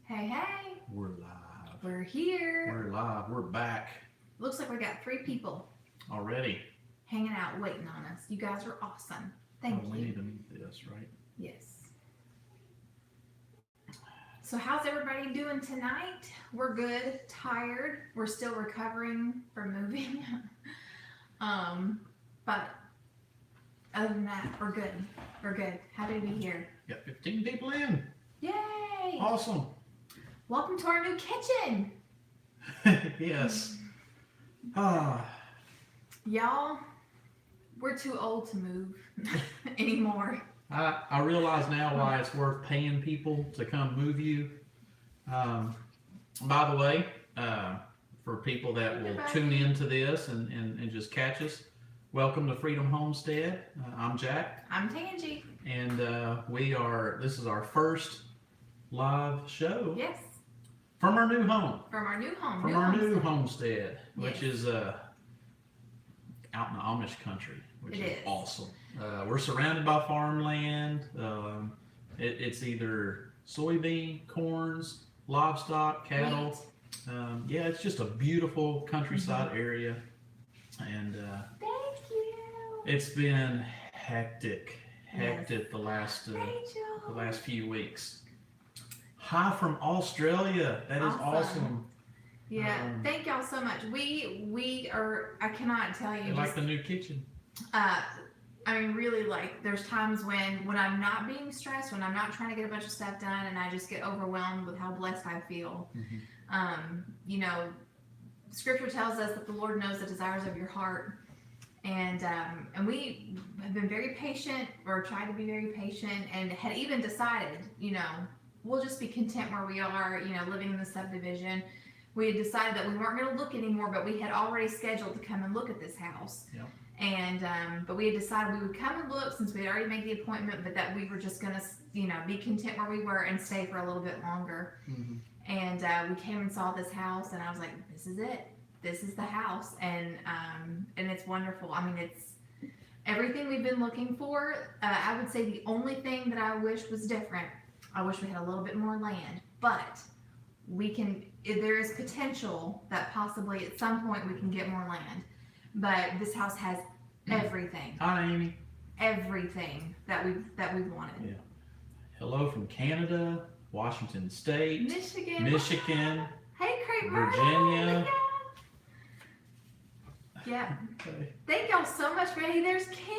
Hey, hey. We're live. We're here. We're live. We're back Looks like we got 3 people already. hanging out waiting on us. You guys are awesome. Thank We you. need to meet this, right? Yes. So how's everybody doing tonight? We're good. Tired. We're still recovering from moving. But other than that, we're good. We're good. Happy to be here. Got 15 people in. Yay! Awesome. Welcome to our new kitchen. Yes. Y'all, we're too old to move anymore. I realize now why it's worth paying people to come move you. By the way, for people that will tune into this and just catch us, welcome to Freedom Homestead. I'm Jack. I'm Tangie. And this is our first live show. Yes. From our new home. From our new home. From our new homestead, which is out in the Amish country, which is awesome. We're surrounded by farmland. It's either soybean, corns, livestock, cattle. It's just a beautiful countryside area. And thank you. It's been hectic the last few weeks. Hi from Australia. That is awesome. Yeah, thank y'all so much. We are, I cannot tell you. Like the new kitchen. I mean, really, like, there's times when I'm not being stressed, when I'm not trying to get a bunch of stuff done, and I just get overwhelmed with how blessed I feel. Mm-hmm. Scripture tells us that the Lord knows the desires of your heart. And we have been very patient, or tried to be very patient, and had even decided, we'll just be content where we are, living in the subdivision. We had decided that we weren't going to look anymore, but we had already scheduled to come and look at this house. Yep. And but we had decided we would come and look since we had already made the appointment, but that we were just going to, be content where we were and stay for a little bit longer. Mm-hmm. And we came and saw this house, and I was like, this is it. This is the house, and it's wonderful. I mean, it's everything we've been looking for. I would say the only thing that I wish was different. I wish we had a little bit more land, but there is potential that possibly at some point we can get more land. But this house has everything. Hi, Amy. Everything that we wanted. Yeah. Hello from Canada, Washington State, Michigan. Hey, Craig, Virginia. Yeah. Okay. Thank y'all so much, Betty. There's Kim.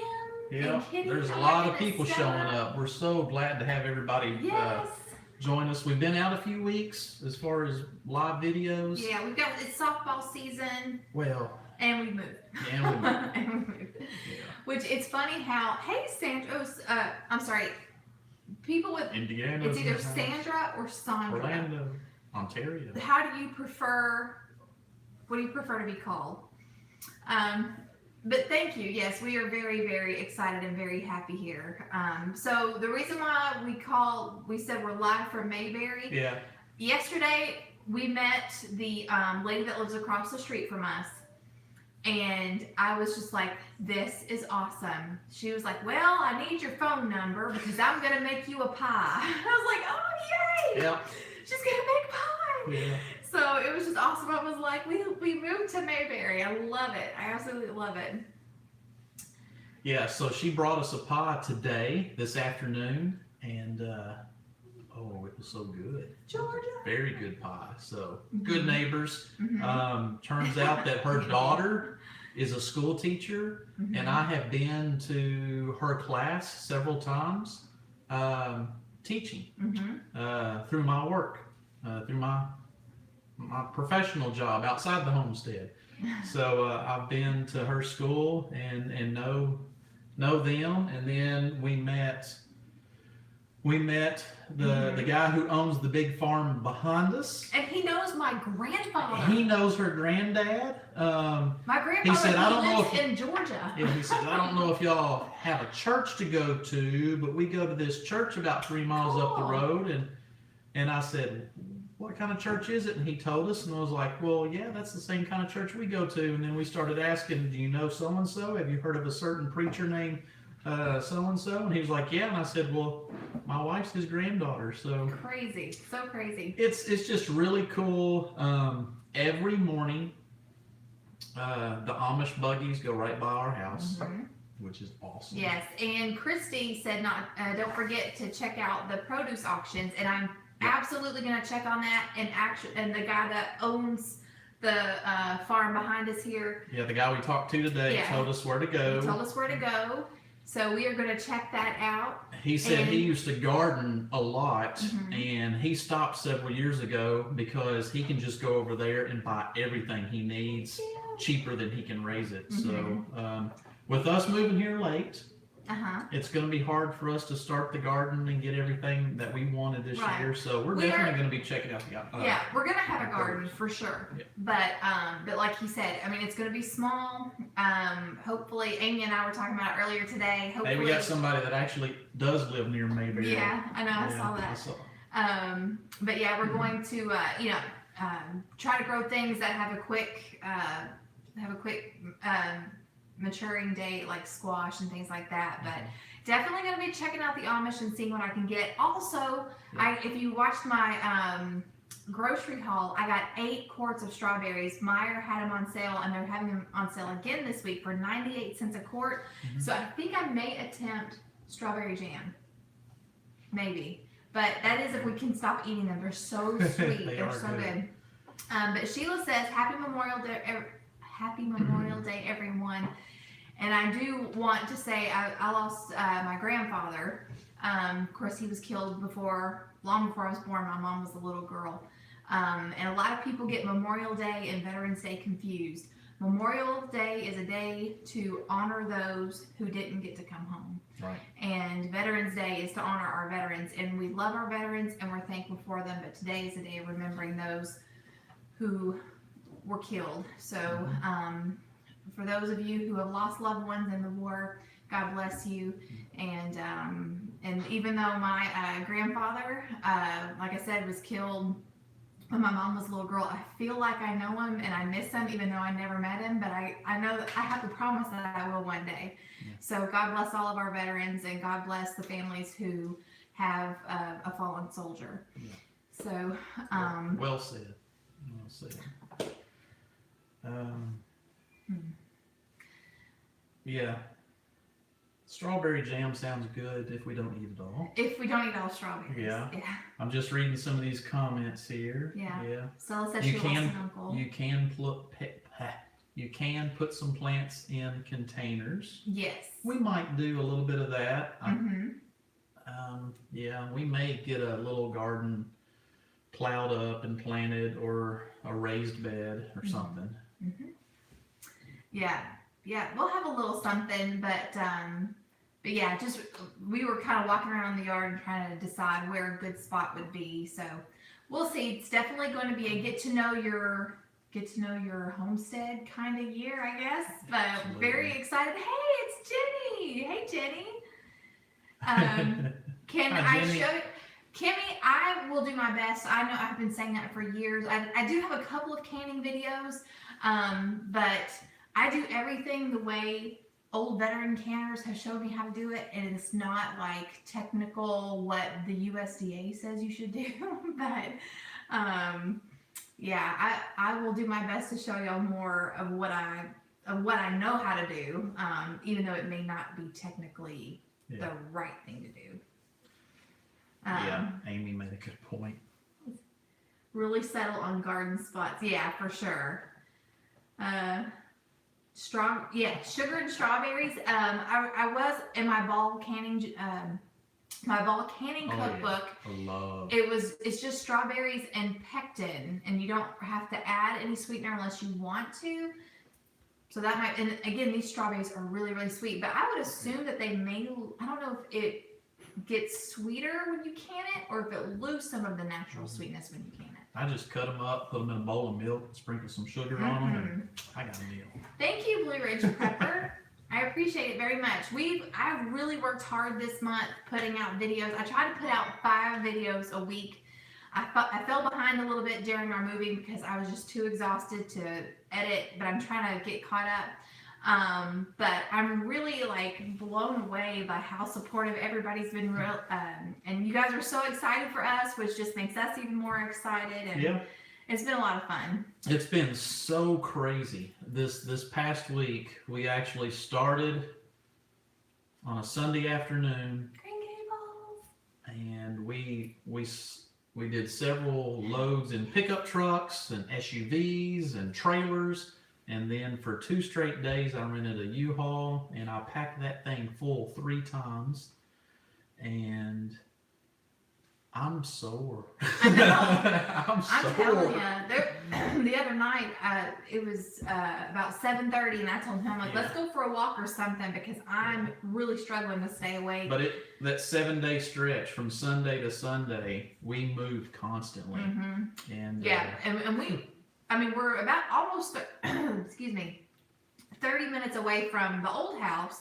Yeah. There's a lot of people showing up. We're so glad to have everybody join us. We've been out a few weeks as far as live videos. Yeah, it's softball season. Well. And we moved. Yeah. Yeah. Which it's funny how, hey, Sandra, I'm sorry, people with Indiana. It's either Sandra or Sandra. Orlando, Ontario. What do you prefer to be called? But thank you. Yes, we are very, very excited and very happy here. So the reason why we said we're live from Mayberry. Yeah. Yesterday we met the lady that lives across the street from us. And I was just like, this is awesome. She was like, well, I need your phone number because I'm going to make you a pie. I was like, oh, yay. Yeah. She's going to make pie. Yeah. So it was just awesome. I was like, we moved to Mayberry. I love it. I absolutely love it. Yeah, so she brought us a pie this afternoon, and it was so good. Georgia. Very good pie. So good neighbors. Mm-hmm. Turns out that her daughter is a school teacher, and I have been to her class several times teaching through my work, through my professional job outside the homestead. So I've been to her school and know them, and then we met the guy who owns the big farm behind us. And he knows my grandfather. He knows her granddad. My grandfather lives in Georgia. Yeah, he said, I don't know if y'all have a church to go to, but we go to this church about 3 miles up the road. And I said, what kind of church is it? And he told us, and I was like, well, yeah, that's the same kind of church we go to. And then we started asking, do you know so-and-so? Have you heard of a certain preacher named so-and-so? And he was like, yeah. And I said, well, my wife's his granddaughter. So Crazy, so crazy. it's just really cool. Every morning, the Amish buggies go right by our house, which is awesome. Yes, and Christy said don't forget to check out the produce auctions, and I'm absolutely going to check on that. And the guy that owns the farm behind us here. Yeah, the guy we talked to today told us where to go. He told us where to go. So we are going to check that out. He said he used to garden a lot, and he stopped several years ago because he can just go over there and buy everything he needs cheaper than he can raise it. So with us moving here late, it's going to be hard for us to start the garden and get everything that we wanted this year. So we're definitely going to be checking out the we're going to have a garden for sure. Yeah. But like he said, I mean, it's going to be small. Hopefully, Amy and I were talking about it earlier today. Hopefully, hey, we got somebody that actually does live near Mayberry. Yeah, I know. I saw that. But yeah, we're going to try to grow things that have a quick maturing date, like squash and things like that. But definitely going to be checking out the Amish and seeing what I can get. Also, if you watched my grocery haul, I got 8 quarts of strawberries. Meyer had them on sale, and they're having them on sale again this week for 98 cents a quart. So I think I may attempt strawberry jam, maybe. But that is if we can stop eating them. They're so sweet. They're so good. But Sheila says, Happy Memorial Day, everyone. And I do want to say I lost my grandfather. Of course, he was killed long before I was born. My mom was a little girl. And a lot of people get Memorial Day and Veterans Day confused. Memorial Day is a day to honor those who didn't get to come home. Right. And Veterans Day is to honor our veterans. And we love our veterans and we're thankful for them. But today is a day of remembering those who were killed. So for those of you who have lost loved ones in the war, God bless you. And even though my grandfather, like I said, was killed when my mom was a little girl, I feel like I know him and I miss him, even though I never met him. But I know that I have the promise that I will one day. Yeah. So God bless all of our veterans, and God bless the families who have a fallen soldier. Yeah. So well said. Well said. Yeah. Strawberry jam sounds good if we don't eat it all. If we don't eat all strawberries. Yeah. I'm just reading some of these comments here. Yeah. Stella says she lost an uncle. You can put some plants in containers. Yes. We might do a little bit of that. We may get a little garden plowed up and planted, or a raised bed or something. Yeah, we'll have a little something, but yeah, just we were kind of walking around the yard and trying to decide where a good spot would be. So we'll see. It's definitely going to be a get to know your homestead kind of year, I guess. But absolutely. Very excited. Hey, it's Jenny. Hey, Jenny. Can I show you? Kimmy, I will do my best. I know I've been saying that for years. I do have a couple of canning videos, but I do everything the way old veteran canners have showed me how to do it, and it's not like technical what the USDA says you should do. But I will do my best to show y'all more of what I know how to do, even though it may not be technically the right thing to do. Amy made a good point. Really settle on garden spots. Yeah, for sure. Sugar and strawberries. I was in my fall canning cookbook. It's just strawberries and pectin, and you don't have to add any sweetener unless you want to. So that might, and again, these strawberries are really, really sweet, but I would assume that I don't know if it gets sweeter when you can it, or if it loses some of the natural sweetness when you can it. I just cut them up, put them in a bowl of milk, sprinkle some sugar on them, and I got a meal. Thank you, Blue Ridge Pepper. I appreciate it very much. I've really worked hard this month putting out videos. I try to put out 5 videos a week. I fell behind a little bit during our moving because I was just too exhausted to edit, but I'm trying to get caught up. But I'm really like blown away by how supportive everybody's been real, and you guys are so excited for us, which just makes us even more excited. And Yeah. it's been a lot of fun. It's been so crazy. This past week, we actually started on a Sunday afternoon, Green Gables. and we did several loads in pickup trucks and SUVs and trailers. And then for 2 straight days, I rented a U-Haul, and I packed that thing full 3 times. And I'm sore. I know. I'm I'm sore. telling you, the other night, it was about 7:30, and I told him, like, let's go for a walk or something, because I'm really struggling to stay awake. But that 7-day stretch from Sunday to Sunday, we moved constantly. And and we're about almost, excuse me, 30 minutes away from the old house,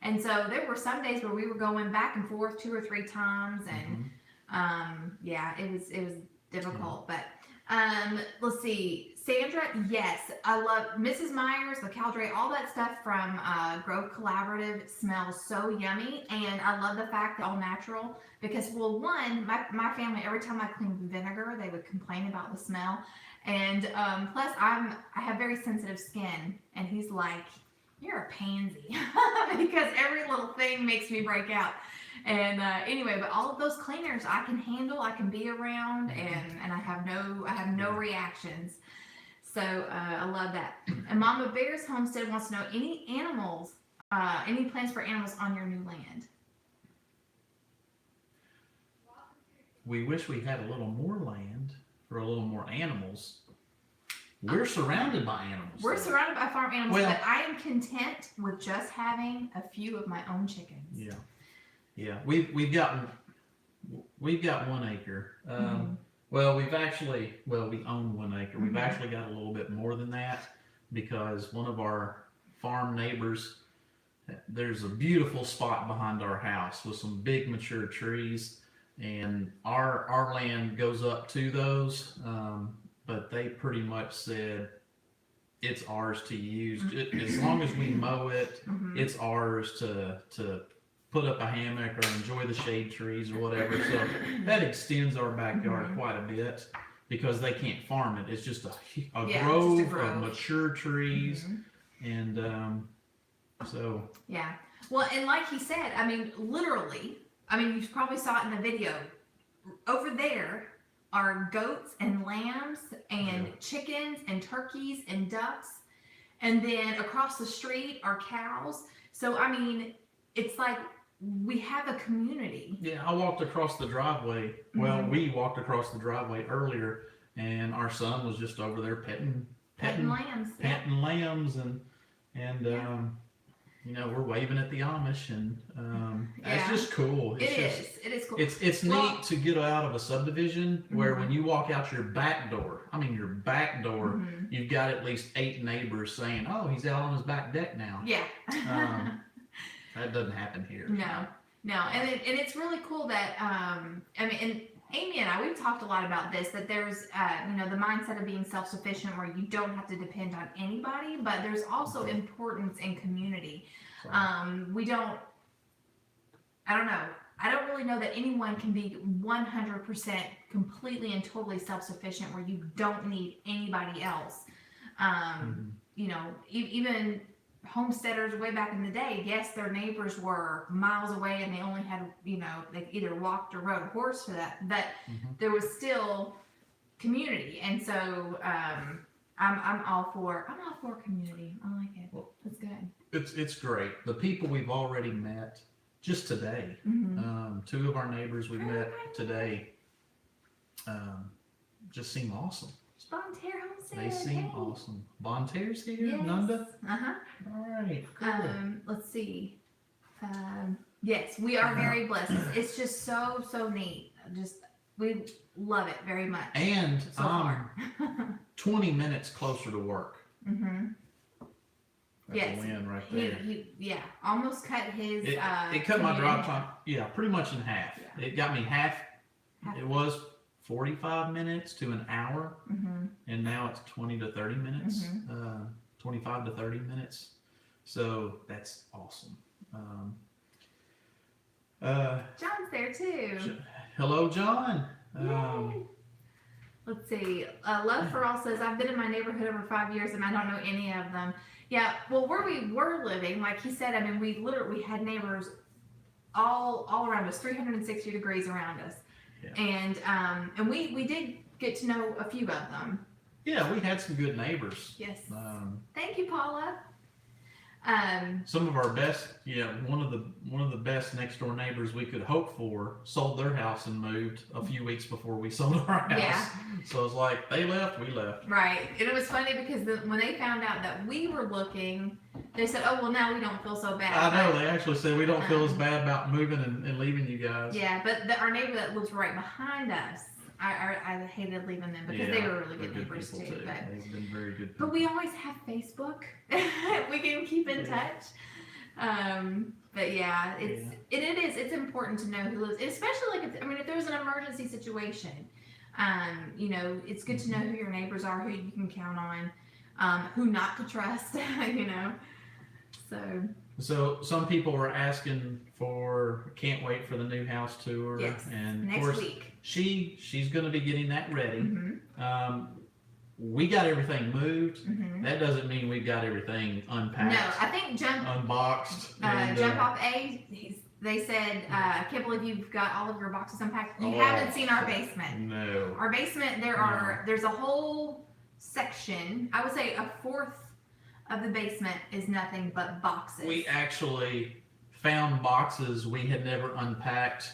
and so there were some days where we were going back and forth 2 or 3 times, and it was difficult. But let's see, Sandra, yes, I love Mrs. Myers, the Caldray, all that stuff from Grove Collaborative smells so yummy, and I love the fact that all natural, because, well, one, my family, every time I cleaned vinegar, they would complain about the smell, and plus I have very sensitive skin, and he's like, you're a pansy, because every little thing makes me break out. And anyway, but all of those cleaners I can handle, I can be around, and I have no reactions. So I love that. And Mama Bear's Homestead wants to know any plans for animals on your new land. we wish we had a little more land for a little more animals. We're surrounded by animals. We're surrounded by farm animals, Well, but I am content with just having a few of my own chickens. Yeah. We've got 1 acre. Well, we own 1 acre. We've actually got a little bit more than that, because one of our farm neighbors, there's a beautiful spot behind our house with some big mature trees, and our land goes up to those, but they pretty much said it's ours to use. As long as we mow it, it's ours to put up a hammock or enjoy the shade trees or whatever. So that extends our backyard quite a bit, because they can't farm it. It's just a grove of mature trees, and so. Yeah. Well, and like he said, literally, you probably saw it in the video. Over there are goats and lambs and chickens and turkeys and ducks, and then across the street are cows. So it's like we have a community. Yeah, I walked across the driveway. Well, we walked across the driveway earlier, and our son was just over there petting lambs. Petting lambs, and we're waving at the Amish, and it's just cool. It is cool. It's neat to get out of a subdivision where when you walk out your back door, you've got at least 8 neighbors saying, "Oh, he's out on his back deck now." Yeah. That doesn't happen here. No, and it's really cool that and Amy and I, we've talked a lot about this, that there's the mindset of being self-sufficient, where you don't have to depend on anybody, but there's also importance in community. I don't really know that anyone can be 100% completely and totally self-sufficient where you don't need anybody else. Even homesteaders way back in the day, yes, their neighbors were miles away and they only had, they either walked or rode a horse for that, but there was still community. And so I'm all for community. I like it. Well, that's good. It's great. The people we've already met just today, 2 of our neighbors we met today, just seem awesome. Bonterre Homestead. They seem awesome. Bonterre's here, yes. Nunda? All right, cool. Let's see. Yes, we are very blessed. It's just so neat. We love it very much. And 20 minutes closer to work. That's a win right there. He almost cut his. It cut my drive time, pretty much in half. Yeah. It got me half. It was 45 minutes to an hour, and now it's 20 to 30 minutes, 25 to 30 minutes. So that's awesome. John's there too. Hello, John. Yay. Let's see. Love for All says, I've been in my neighborhood over 5 years and I don't know any of them. Yeah, well, where we were living, like he said, I mean, we had neighbors all around us, 360 degrees around us. Yeah. And we did get to know a few of them. Yeah, we had some good neighbors. Yes. Thank you, Paula. Some of our best, one of the best next door neighbors we could hope for sold their house and moved a few weeks before we sold our house. Yeah. So it's like they left, we left. Right. And it was funny because when they found out that we were looking, they said, "Oh, well, now we don't feel so bad." I know. They actually said we don't feel as bad about moving and leaving you guys. Yeah, but our neighbor that lives right behind us, I hated leaving them because they were really good neighbors too. But they've been very good people. But we always have Facebook. We can keep in touch. But yeah, it's important to know who lives, especially like if there's an emergency situation. It's good to know who your neighbors are, who you can count on, who not to trust. So some people were asking can't wait for the new house tour. Yes, and next of course, week. She's going to be getting that ready. Mm-hmm. We got everything moved. Mm-hmm. That doesn't mean we've got everything unpacked. No, I think unboxed. Jump off they said, I can't believe you've got all of your boxes unpacked. You haven't seen our basement. No. Our basement, there's a whole section, I would say a fourth of the basement is nothing but boxes. We actually found boxes we had never unpacked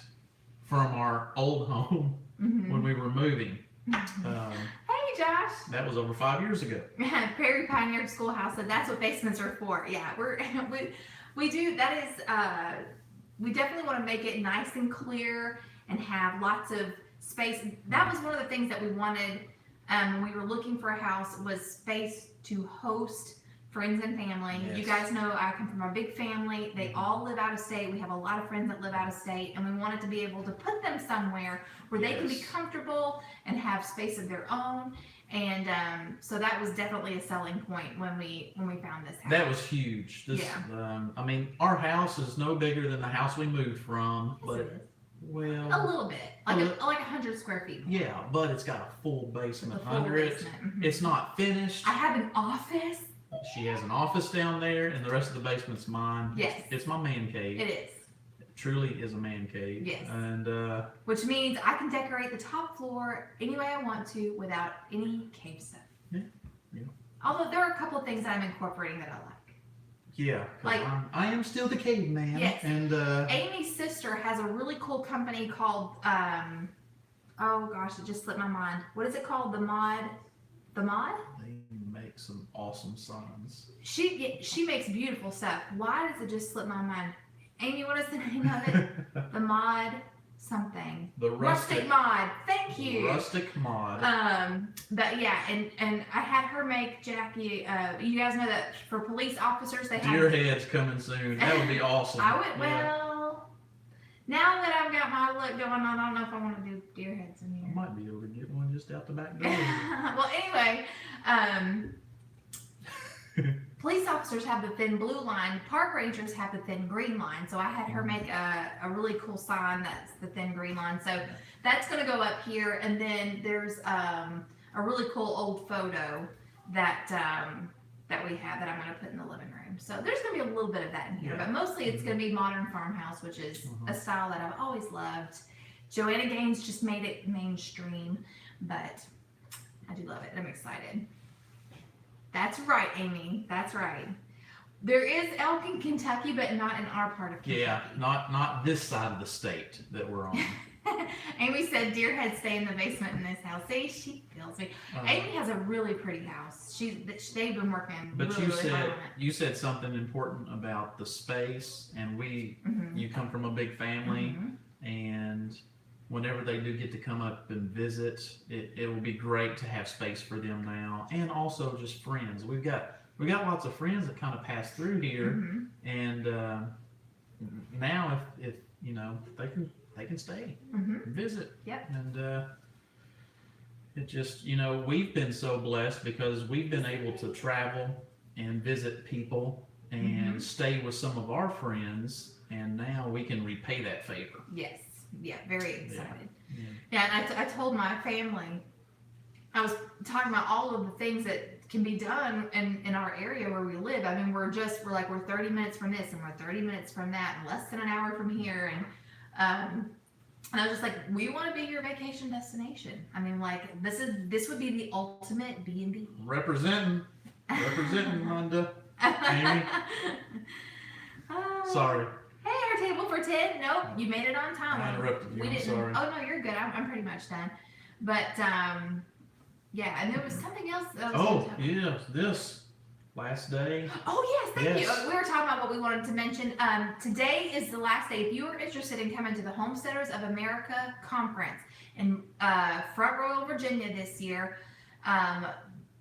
from our old home when we were moving. Hey, Josh. That was over 5 years ago. Prairie Pioneer Schoolhouse said that's what basements are for. Yeah, we do. That is, we definitely want to make it nice and clear and have lots of space. That was one of the things that we wanted when we were looking for a house, was space to host friends and family. Yes. You guys know I come from a big family. They all live out of state. We have a lot of friends that live out of state, and we wanted to be able to put them somewhere where they can be comfortable and have space of their own. And so that was definitely a selling point when we found this house. That was huge. Our house is no bigger than the house we moved from, but well, a little bit, like 100 square feet. Yeah, but it's got a full basement under it. Mm-hmm. It's not finished. I have an office. She has an office down there, and the rest of the basement's mine. Yes. It's my man cave. It is. It truly is a man cave. Yes. And which means I can decorate the top floor any way I want to without any cave stuff. Yeah. Yeah. Although there are a couple of things that I'm incorporating that I like. Yeah. Like I am still the caveman. Yes. And Amy's sister has a really cool company called oh gosh, it just slipped my mind. What is it called? The Mod? They make some awesome signs. She makes beautiful stuff. Why does it just slip my mind? Amy, what is the name of it? The Mod something. The Rustic Mod. Thank you. Rustic Mod. But yeah, and I had her make Jackie. You guys know that for police officers they have deer heads coming soon. That would be awesome. Well, now that I've got my look going on, I don't know if I want to do deer heads in here. I might be able to get one just out the back door. Well, anyway, police officers have the thin blue line. Park rangers have the thin green line. So I had her make a really cool sign that's the thin green line. So that's going to go up here. And then there's a really cool old photo that we have that I'm going to put in the living room. So there's going to be a little bit of that in here. But mostly it's going to be modern farmhouse, which is a style that I've always loved. Joanna Gaines just made it mainstream, but I do love it. I'm excited. That's right, Amy. That's right. There is elk in Kentucky, but not in our part of Kentucky. Yeah, not this side of the state that we're on. Amy said deer heads stay in the basement in this house. See, she feels me. Amy has a really pretty house. They've been working really hard on it. You said something important about the space, and you come from a big family, and whenever they do get to come up and visit, it will be great to have space for them now, and also just friends. We got lots of friends that kind of pass through here, and now if they can stay and visit. Yep. And it just we've been so blessed because we've been able to travel and visit people and stay with some of our friends, and now we can repay that favor. Yes. Yeah, very excited. Yeah. Yeah, and I told my family, I was talking about all of the things that can be done in our area where we live. I mean, we're 30 minutes from this and we're 30 minutes from that and less than an hour from here. And I was just like, we want to be your vacation destination. I mean, like, this would be the ultimate B&B. Representing, Rhonda. Amy. Sorry. Hey, our table for 10. Nope, you made it on time. I interrupted you. We I'm didn't. sorry. Oh no, you're good. I'm pretty much done. But yeah, and there was something else. That I was gonna talk about. Yeah, this last day. Oh yes, thank Yes. you. We were talking about what we wanted to mention. Today is the last day. If you are interested in coming to the Homesteaders of America conference in Front Royal, Virginia this year,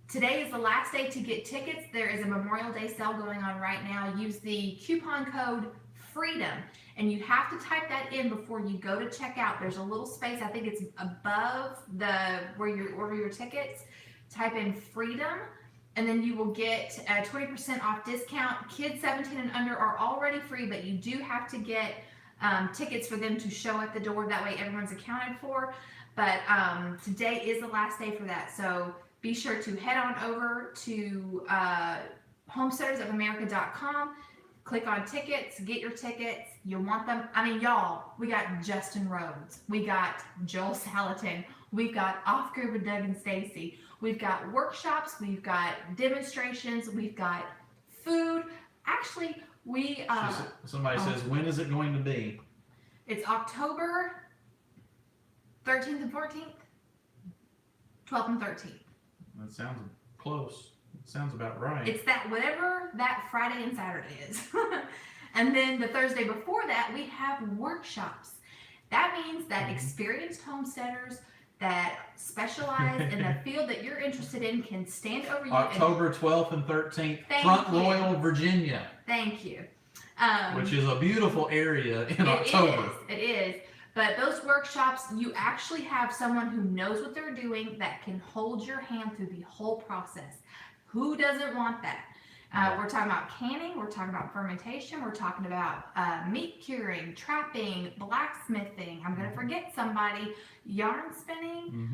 today is the last day to get tickets. There is a Memorial Day sale going on right now. Use the coupon code FREEDOM, and you have to type that in before you go to checkout. There's a little space, I think it's above where you order your tickets. Type in FREEDOM, and then you will get a 20% off discount. Kids 17 and under are already free, but you do have to get tickets for them to show at the door. That way everyone's accounted for. But today is the last day for that. So be sure to head on over to homesteadersofamerica.com. Click on tickets, get your tickets. You'll want them. I mean, y'all, we got Justin Rhodes. We got Joel Salatin. We've got Off Grid with Doug and Stacy. We've got workshops. We've got demonstrations. We've got food. Actually, Somebody says, when is it going to be? It's October 13th and 14th, 12th and 13th. That sounds close. It sounds about right. It's whatever that Friday and Saturday is. And then the Thursday before that, we have workshops. That means that experienced homesteaders that specialize in the field that you're interested in can stand over you. October 12th and 13th, Front Royal, Virginia. Thank you. Which is a beautiful area in October. It is. But those workshops, you actually have someone who knows what they're doing that can hold your hand through the whole process. Who doesn't want that? We're talking about canning, we're talking about fermentation, we're talking about meat curing, trapping, blacksmithing. I'm going to forget somebody. Yarn spinning.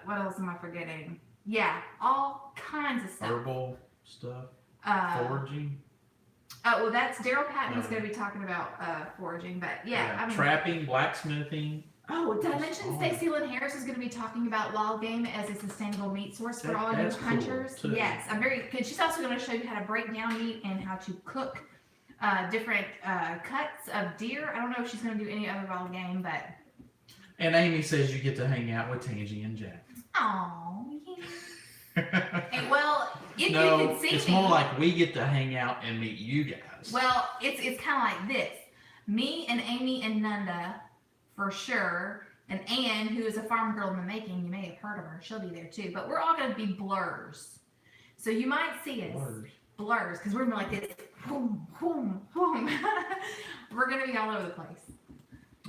What else am I forgetting? Yeah, all kinds of stuff. Herbal stuff. Foraging. Well, that's Daryl Patton's going to be talking about foraging, but yeah. I mean, trapping, blacksmithing. Oh, did I mention Stacey Lynn Harris is going to be talking about wild game as a sustainable meat source for all you hunters? Cool, yes, I'm very good. She's also going to show you how to break down meat and how to cook different cuts of deer. I don't know if she's going to do any other wild game, but. And Amy says you get to hang out with Tangy and Jack. Oh, yeah. Hey, well, if no, you can see it's me, more like we get to hang out and meet you guys. Well, it's kind of like this. Me and Amy and Nunda, for sure, and Anne, who is a farm girl in the making, you may have heard of her. She'll be there too. But we're all going to be blurs. So you might see us blurs because we're going to be like this. Boom, boom, boom. We're going to be all over the place.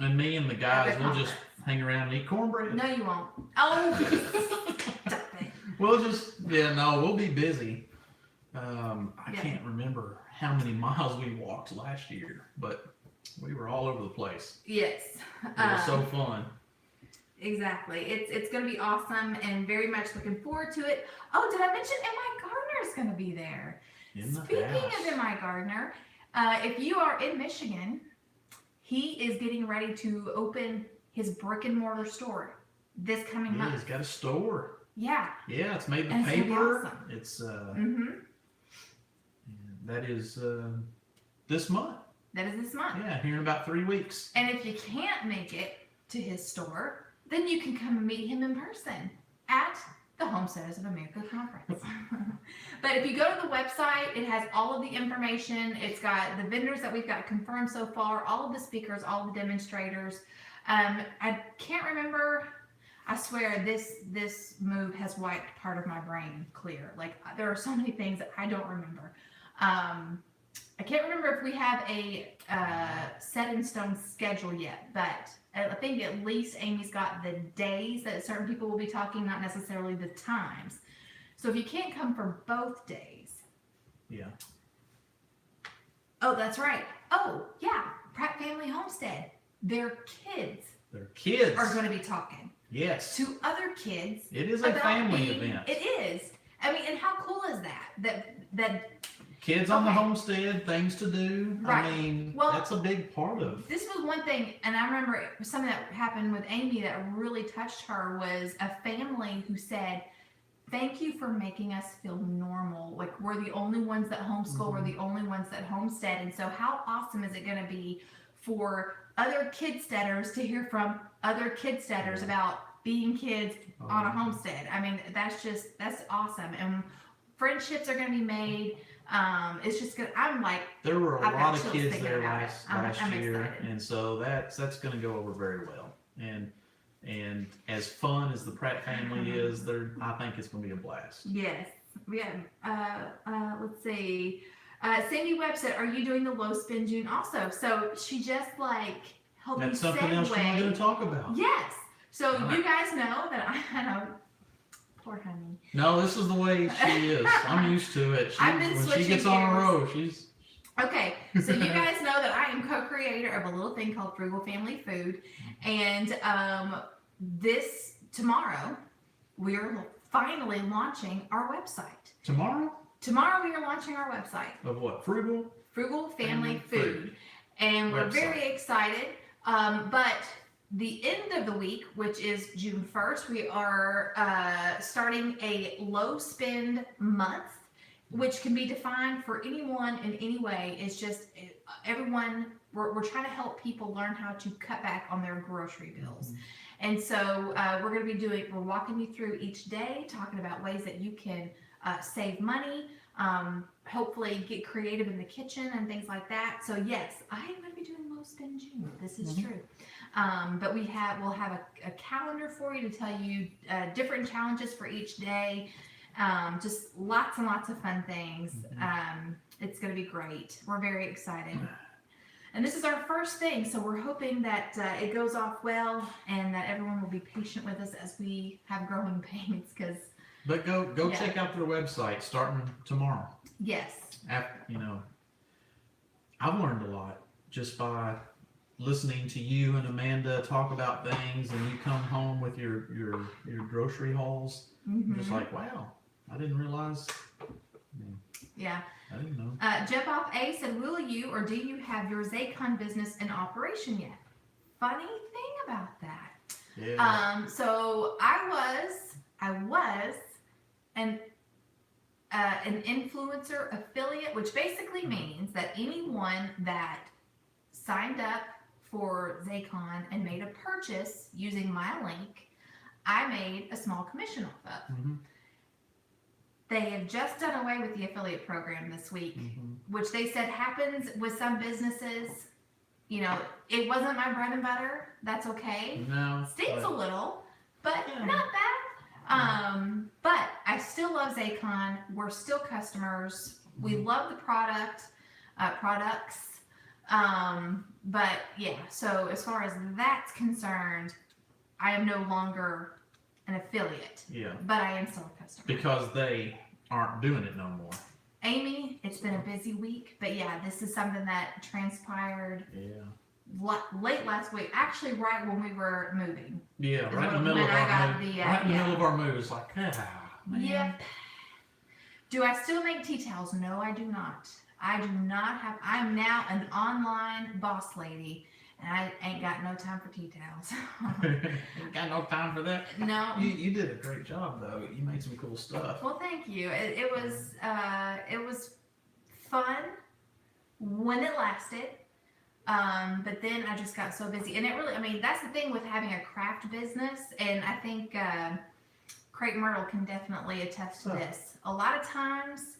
And me and the guys, we'll just hang around and eat cornbread. No, you won't. Oh, stop it. We'll be busy. I can't remember how many miles we walked last year, but we were all over the place. Yes. It was so fun. Exactly. It's going to be awesome and very much looking forward to it. Oh, did I mention M.I. Gardner is going to be there? Speaking of M.I. Gardner, if you are in Michigan, he is getting ready to open his brick and mortar store this coming month. He's got a store. Yeah. Yeah, it's made with paper. It's that is this month. That is this month. Yeah, here in about 3 weeks. And if you can't make it to his store, then you can come and meet him in person at the Homesteaders of America conference. But if you go to the website, it has all of the information. It's got the vendors that we've got confirmed so far, all of the speakers, all of the demonstrators. I can't remember. I swear this move has wiped part of my brain clear. Like there are so many things that I don't remember. I can't remember if we have a set in stone schedule yet, but I think at least Amy's got the days that certain people will be talking, not necessarily the times. So if you can't come for both days, Yeah. Oh, that's right. Oh, yeah. Pratt Family Homestead. Their kids are going to be talking. Yes. To other kids. It is a family event. It is. I mean, and how cool is that? That kids on the homestead, things to do. Right. I mean, well, that's a big part of. This was one thing, and I remember something that happened with Amy that really touched her was a family who said, "Thank you for making us feel normal. Like we're the only ones that homeschool. We're the only ones that homestead. And so, how awesome is it going to be for other kidsteaders to hear from other kidsteaders about being kids on a homestead? I mean, that's awesome. And friendships are going to be made. It's just good. I'm like, there were a lot of kids there I'm last year, excited. and so that's going to go over very well. And as fun as the Pratt family is, I think it's going to be a blast. Yes. Yeah. Let's see. Sandy Webb said, "Are you doing the low spin June also?" So she just like helped That's me something else you're going to talk about. Yes. So right. You guys know that I know. Poor honey. No, this is the way she is. I'm used to it. When she gets on a roll, she's... Okay, so you guys know that I am co-creator of a little thing called Frugal Family Food, and tomorrow we are finally launching our website. Tomorrow? Tomorrow we are launching our website. Of what? Frugal Family Food. And we're very excited. But the end of the week, which is June 1st, we are starting a low spend month, which can be defined for anyone in any way. It's just everyone, we're trying to help people learn how to cut back on their grocery bills. And so we're going to be we're walking you through each day, talking about ways that you can save money, hopefully get creative in the kitchen and things like that. So yes, I am going to be doing low spend June. This is true. But we'll have a calendar for you to tell you different challenges for each day. Just lots and lots of fun things. It's going to be great. We're very excited. And this is our first thing, so we're hoping that it goes off well and that everyone will be patient with us as we have growing pains. But go check out their website starting tomorrow. Yes. I've learned a lot just by listening to you and Amanda talk about things, and you come home with your grocery hauls. I'm just like, wow, I didn't realize. Yeah. I didn't know. Jeff Off A said, "Will you or do you have your Zaycon business in operation yet?" Funny thing about that. Yeah. So I was an influencer affiliate, which basically means that anyone that signed up for Zaycon and made a purchase using my link, I made a small commission off of. They have just done away with the affiliate program this week, which they said happens with some businesses. It wasn't my bread and butter. That's okay. No. Stings a little, but not bad. But I still love Zaycon. We're still customers. We love the products. But yeah, so as far as that's concerned, I am no longer an affiliate. Yeah. But I am still a customer. Because they aren't doing it no more. Amy, it's been a busy week, but yeah, this is something that transpired late last week, actually right when we were moving. Yeah, right in the middle of our move. Right in the middle of our move. It's like, man. Yep. Do I still make tea towels? No, I do not. I do not have. I'm now an online boss lady, and I ain't got no time for tea towels. Ain't got no time for that. No. You did a great job though. You made some cool stuff. Well, thank you. It was fun when it lasted. But then I just got so busy, and it really. I mean, that's the thing with having a craft business, and I think Craig Myrtle can definitely attest to this. A lot of times,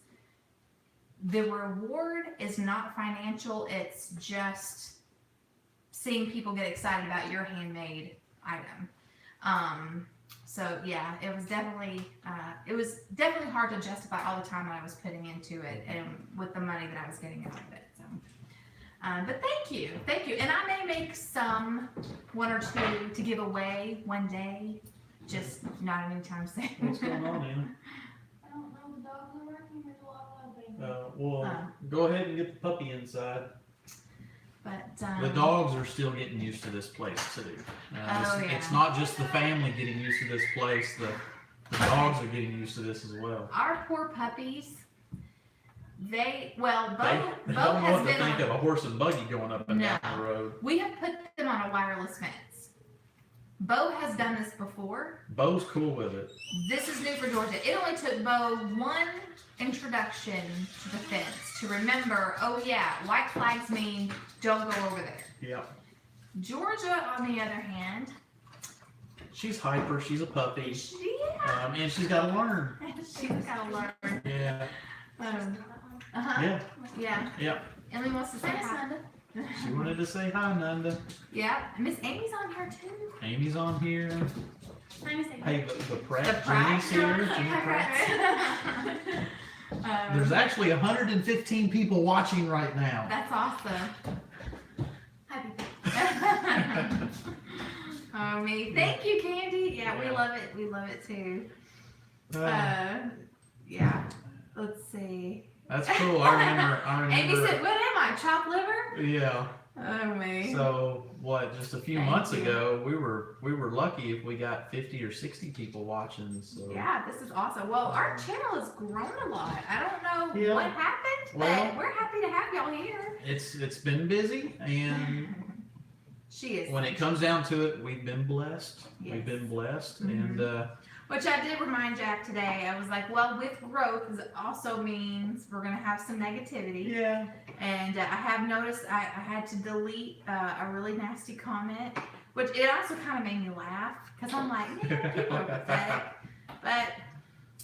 the reward is not financial. It's just seeing people get excited about your handmade item. So yeah, it was definitely hard to justify all the time that I was putting into it and with the money that I was getting out of it. So, but thank you, and I may make one or two to give away one day, just not anytime soon. What's going on, Anna? I don't know, the dogs are working, there's a lot of things. Go ahead and get the puppy inside. But The dogs are still getting used to this place too. It's not just the family getting used to this place. The dogs are getting used to this as well. Our poor puppies. Bo They don't know has what to been think of a horse and buggy going up and down the road. We have put them on a wireless fence. Bo has done this before. Bo's cool with it. This is new for Georgia. It only took Bo one introduction to the fence to remember, oh yeah, white flags mean don't go over there. Yep. Georgia, on the other hand, she's hyper. She's a puppy. Yeah. And she's got to learn. She's got to learn. Yeah. Yeah. Yeah. Yeah. Emily wants to say hi. She wanted to say hi, Nanda. Yeah. Miss Amy's on here too. Amy's on here. Hey, the Pratt, Pratt Jenny's here. Jenny Pratt. There's actually 115 people watching right now. That's awesome. Happy. Oh, me. Thank you, Candy. Yeah, we love it. We love it too. Yeah. Let's see. That's cool. I remember. Amy said, "What am I? Chopped liver?" Yeah. Oh me. So what? Just a few months ago, we were lucky if we got 50 or 60 people watching. So yeah, this is awesome. Well, our channel has grown a lot. I don't know what happened, but we're happy to have y'all here. It's been busy, and she is. When it comes down to it, we've been blessed. Yes. We've been blessed, and. Which I did remind Jack today. I was like, well, with growth, it also means we're going to have some negativity. Yeah. And I have noticed I had to delete a really nasty comment, which it also kind of made me laugh because I'm like, man, people are pathetic. But,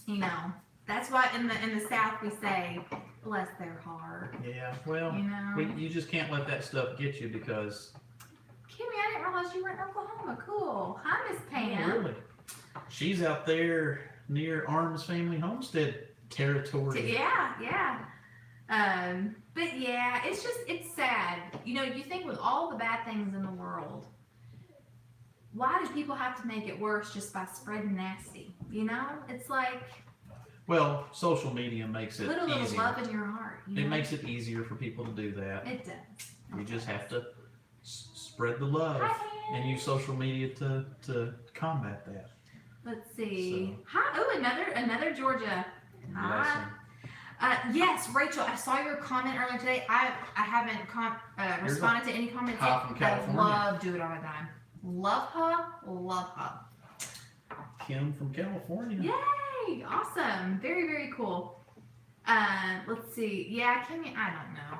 you know, that's why in the South we say, bless their heart. Yeah, well, you know? you just can't let that stuff get you because... Kimmy, I didn't realize you were in Oklahoma. Cool. Hi, Miss Pam. Oh, really? She's out there near Arms Family Homestead territory. Yeah. But yeah, it's sad. You know, you think with all the bad things in the world, why do people have to make it worse just by spreading nasty? You know, it's like. Well, social media makes it little easier. Love in your heart. You know? It makes it easier for people to do that. It does. You just have to spread the love and use social media to combat that. Let's see. So. Hi. Oh, another Georgia. Hi. Yes, Rachel. I saw your comment earlier today. I haven't responded to any comments yet. From California. I love Do It on a Dime. Love her. Love her. Kim from California. Yay! Awesome. Very, very cool. Let's see. Yeah, Kimmy. I don't know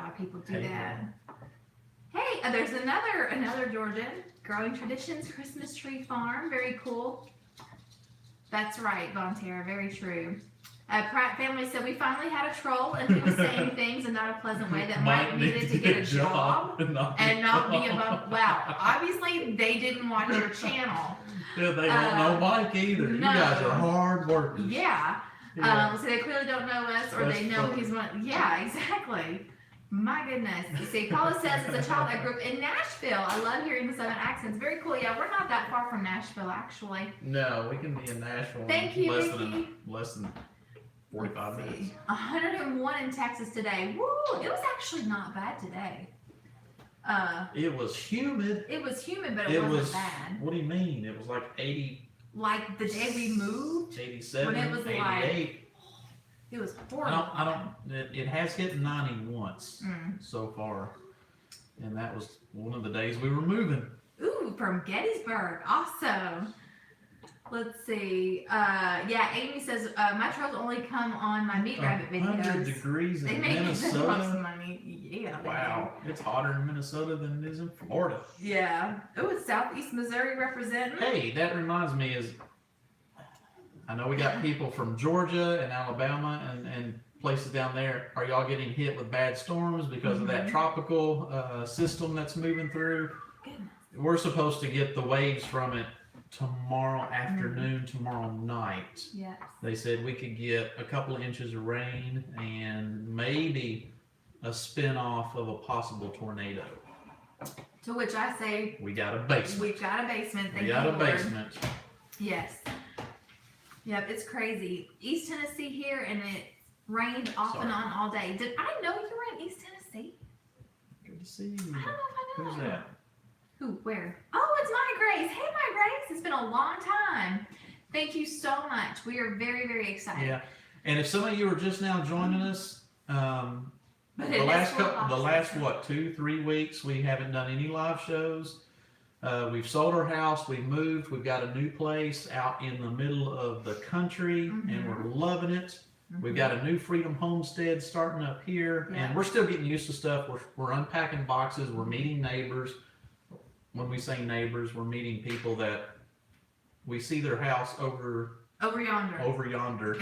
why people do that. Hey, there's another Georgian growing traditions Christmas tree farm. Very cool. That's right, Bonterra. Very true. Pratt family said we finally had a troll and he was saying things in not a pleasant way that Mike needed to get a job and not be above. Wow, obviously they didn't watch your channel. Yeah, they don't know Mike either. No. You guys are hard workers. Yeah. So they clearly don't know us, or they know he's one. Yeah, exactly. My goodness. You see, Paula says, as a child, I grew up in Nashville. I love hearing the Southern accents. Very cool. Yeah, we're not that far from Nashville, actually. No, we can be in Nashville. Thank you, less than 45 minutes. 101 in Texas today. Woo! It was actually not bad today. It was humid. It was humid, but it wasn't bad. What do you mean? It was like 80. Like the day we moved? 87, when it was 88. Like, it was horrible. It has hit 90 once so far. And that was one of the days we were moving. Ooh, from Gettysburg. Awesome. Let's see. Yeah, Amy says, my trolls only come on my meat rabbit videos. 100 degrees in Minnesota. They make some money. Yeah. Wow. It's hotter in Minnesota than it is in Florida. Yeah. Oh, it's Southeast Missouri representing. Hey, that reminds me I know we got people from Georgia and Alabama and places down there. Are y'all getting hit with bad storms because of that tropical system that's moving through? Goodness. We're supposed to get the waves from it tomorrow afternoon, tomorrow night. Yes. They said we could get a couple of inches of rain and maybe a spin-off of a possible tornado. To which I say, we got a basement. We've got a basement. We got a basement. Yes. Yep, it's crazy. East Tennessee here, and rained off and Sorry. on all day. Did I know you were in East Tennessee? Good to see you. I don't know if I know Who's that? Who? Where? Oh, it's My Grace. Hey, My Grace. It's been a long time. Thank you so much. We are very, very excited. Yeah, and if some of you are just now joining us, But the it is last full of couple, the options. last what 2-3 weeks we haven't done any live shows. We've sold our house, we've moved, we've got a new place out in the middle of the country, and we're loving it. We've got a new Freedom Homestead starting up here, and we're still getting used to stuff. We're unpacking boxes, we're meeting neighbors. When we say neighbors, we're meeting people that we see their house over yonder.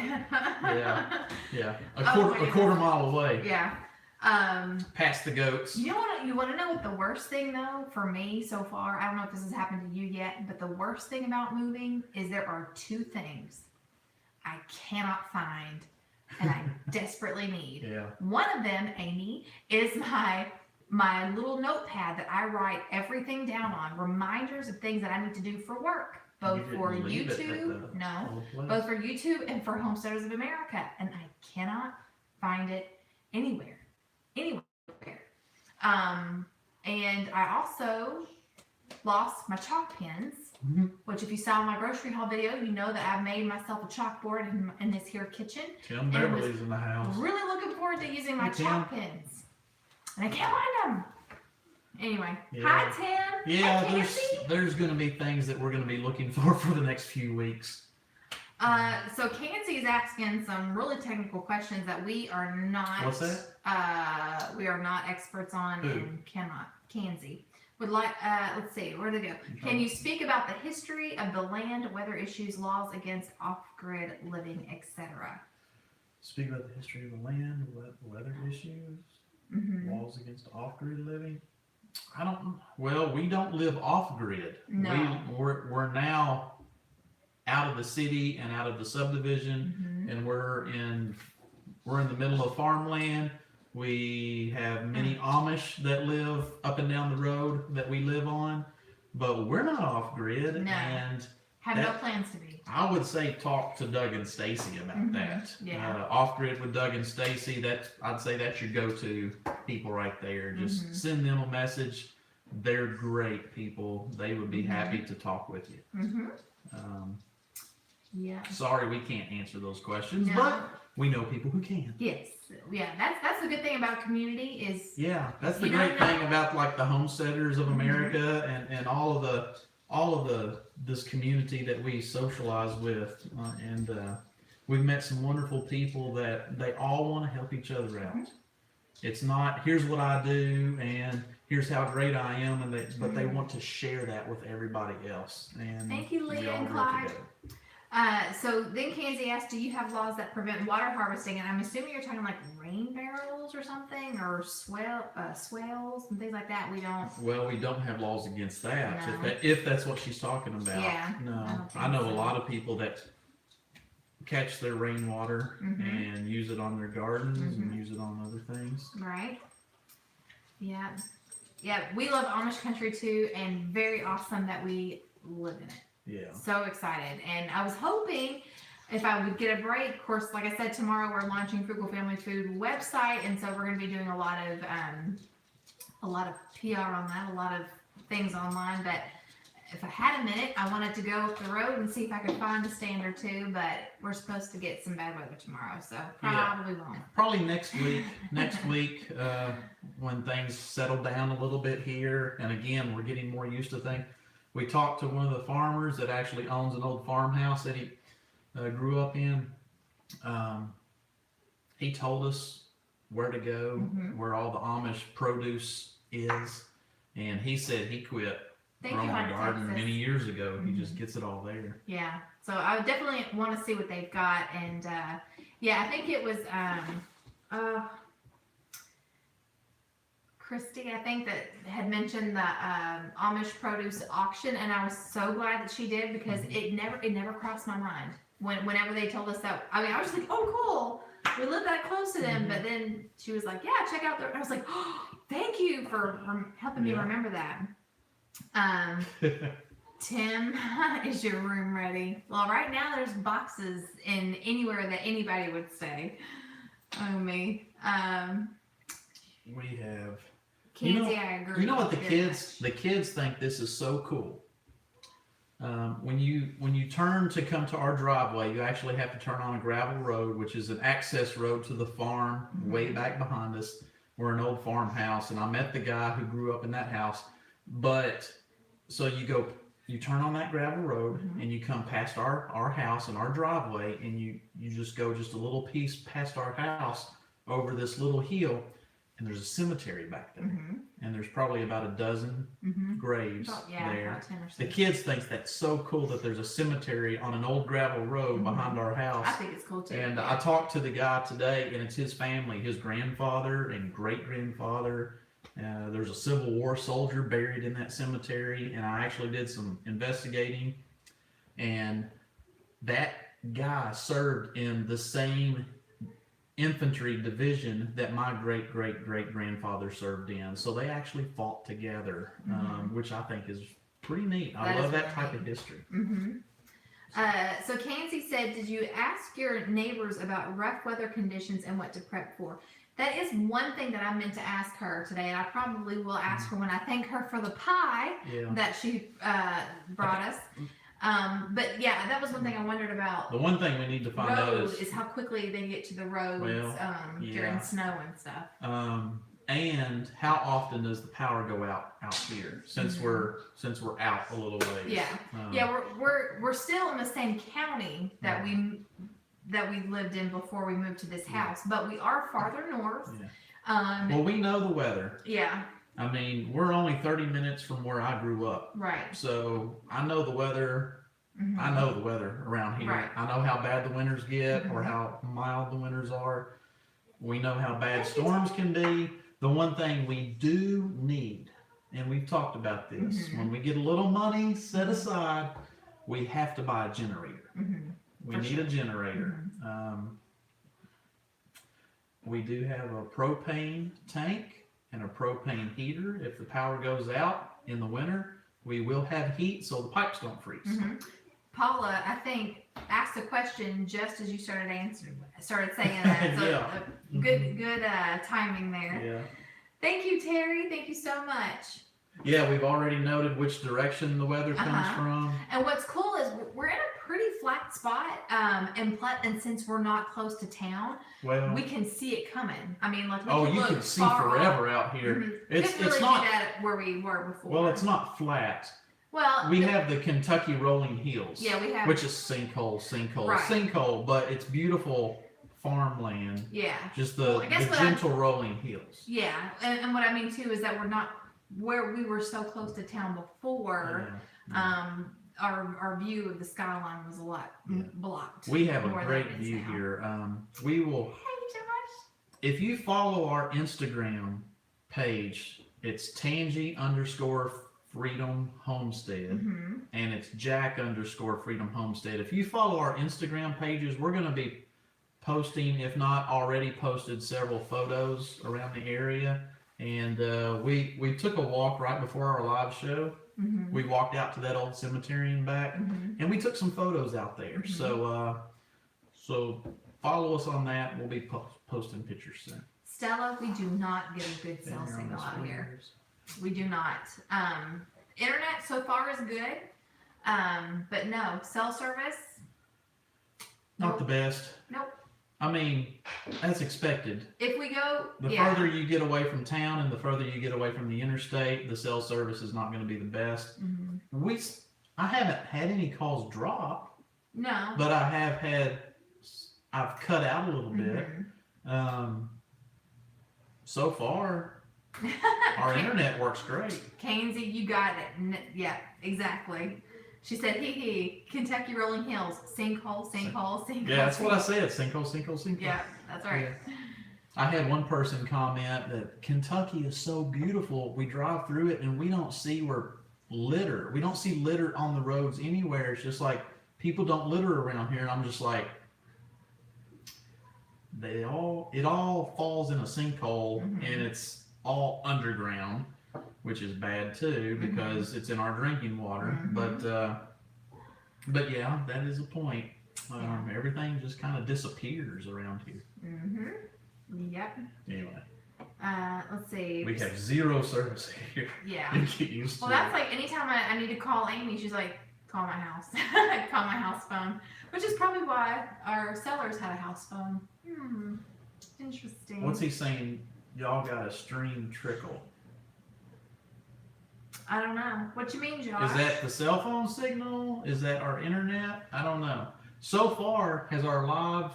Yeah. A Oh quarter mile away. Yeah. Past the goats. You want to know what the worst thing though for me so far? I don't know if this has happened to you yet, but the worst thing about moving is there are 2 things I cannot find and I desperately need. Yeah. One of them, Amy, is my little notepad that I write everything down on, reminders of things that I need to do for work, both for YouTube, both for YouTube and for Homesteaders of America, and I cannot find it anywhere. And I also lost my chalk pens, which if you saw my grocery haul video, you know that I've made myself a chalkboard in this here kitchen. Tim Beverly's in the house. Really looking forward to using my chalk pens. And I can't find them. Anyway, hi Tim. Yeah, Hi, there's going to be things that we're going to be looking for the next few weeks. So Kanzi is asking some really technical questions that we are not. What's that? We are not experts on and cannot. Kanzi would like. Let's see, where to go? Can you speak about the history of the land, weather issues, laws against off-grid living, etc.? Speak about the history of the land, weather issues, laws against off-grid living. We don't live off-grid. No. We're now out of the city and out of the subdivision, and we're in the middle of farmland. We have many Amish that live up and down the road that we live on, but we're not off-grid. No. And have no plans to be. I would say talk to Doug and Stacy about that. Yeah. Off-grid with Doug and Stacy, I'd say that's your go-to people right there. Just send them a message. They're great people. They would be happy to talk with you. Sorry, we can't answer those questions, but we know people who can. Yes. Yeah, that's the good thing about community is. Yeah, that's the great thing about like the Homesteaders of America and all of this community that we socialize with, and we've met some wonderful people that they all want to help each other out. It's not here's what I do and here's how great I am, but they want to share that with everybody else. And thank you, Leah we all and work Clyde. together. So then Kanzi asked, do you have laws that prevent water harvesting? And I'm assuming you're talking like rain barrels or something, or swales and things like that. We don't. Well, we don't have laws against that. No. If that's what she's talking about. Yeah. No, I know a lot of people that catch their rainwater and use it on their gardens and use it on other things. Right. Yeah. Yeah. We love Amish country too, and very awesome that we live in it. Yeah. So excited. And I was hoping if I would get a break. Of course, like I said, tomorrow we're launching Frugal Family Food website, and so we're going to be doing a lot of PR on that, a lot of things online. But if I had a minute, I wanted to go up the road and see if I could find a stand or two. But we're supposed to get some bad weather tomorrow, so probably won't. Probably next week. When things settle down a little bit here, and again, we're getting more used to things. We talked to one of the farmers that actually owns an old farmhouse that he grew up in. He told us where to go, where all the Amish produce is, and he said he quit growing a garden many years ago. He just gets it all there. Yeah, so I would definitely want to see what they've got, and I think it was Christy, I think, that had mentioned the Amish produce auction, and I was so glad that she did, because it never crossed my mind whenever they told us that. I mean, I was just like, oh, cool, we live that close to them. But then she was like, yeah, check out their. I was like, oh, thank you for helping me remember that. Tim, is your room ready? Well, right now there's boxes in anywhere that anybody would stay. Oh me. We have. Kenzie, I agree. You know what very much. the kids think this is so cool. When you turn to come to our driveway, you actually have to turn on a gravel road, which is an access road to the farm way back behind us. We're an old farmhouse, and I met the guy who grew up in that house. But so you turn on that gravel road, and you come past our house and our driveway, and you just go just a little piece past our house over this little hill, and there's a cemetery back there, and there's probably about a dozen graves there. About 10 or The so. kids think that's so cool that there's a cemetery on an old gravel road behind our house. I think it's cool too. And I talked to the guy today, and it's his family, his grandfather and great grandfather. There's a Civil War soldier buried in that cemetery, and I actually did some investigating, and that guy served in the same infantry division that my great grandfather served in. So they actually fought together, which I think is pretty neat. I love that type of history. So Kenzie said, did you ask your neighbors about rough weather conditions and what to prep for? That is one thing that I meant to ask her today, and I probably will ask her when I thank her for the pie that she brought us. But yeah, that was one thing I wondered about. The one thing we need to find out is how quickly they get to the roads during snow and stuff. And how often does the power go out here? Since we're out a little ways. We're still in the same county that we lived in before we moved to this house, but we are farther north. Well, we know the weather. Yeah. I mean, we're only 30 minutes from where I grew up. Right. So I know the weather. I know the weather around here. Right. I know how bad the winters get or how mild the winters are. We know how bad storms can be. The one thing we do need, and we've talked about this, when we get a little money set aside, we have to buy a generator. We need a generator. We do have a propane tank and a propane heater. If the power goes out in the winter, we will have heat so the pipes don't freeze. Paula, I think, asked a question just as you started saying that. So good timing there. Yeah. Thank you, Terry. Thank you so much. Yeah, we've already noted which direction the weather comes from. And what's cool is we're in a pretty flat spot, and since we're not close to town, we can see it coming. I mean, like you can see forever out here. It's really not where we were before. Well, it's not flat. Well, we have the Kentucky rolling hills. Yeah, we have, which is sinkhole, but it's beautiful farmland. Yeah, just the gentle rolling hills. Yeah, and what I mean too is that we're not where we were so close to town before. Our view of the skyline was a lot blocked. We have a great view here. We will. Thank you so much. If you follow our Instagram page, it's Tangy_Freedom Homestead, and it's Jack_Freedom Homestead. If you follow our Instagram pages, we're going to be posting, if not already posted, several photos around the area. And we took a walk right before our live show. We walked out to that old cemetery and back, and we took some photos out there. So follow us on that. We'll be posting pictures soon. Stella, we do not get a good cell signal out here. We do not. Internet so far is good, but no cell service. Not the best. Nope. I mean, that's expected. If we go, the further you get away from town and the further you get away from the interstate, the cell service is not going to be the best. I haven't had any calls drop. No. But I've cut out a little bit. So far, our internet works great. Kenzie, you got it. Yeah, exactly. She said, Kentucky rolling hills, sinkhole. Yeah, that's what I said, sinkhole. Yeah, that's right. Yeah. I had one person comment that Kentucky is so beautiful, we drive through it and we don't see litter. We don't see litter on the roads anywhere. It's just like, people don't litter around here, and I'm just like, it all falls in a sinkhole, and it's all underground, which is bad too because it's in our drinking water. But yeah, that is a point. Everything just kind of disappears around here. Yep. Anyway, Let's see. we have zero service here. Yeah. You get used Well, to that's it. like anytime I need to call Amy, she's like, call my house. Call my house phone. Which is probably why our sellers had a house phone. Interesting. What's he saying? Y'all got a stream trickle. I don't know. What you mean, Josh? Is that the cell phone signal? Is that our internet? I don't know. So far, has our live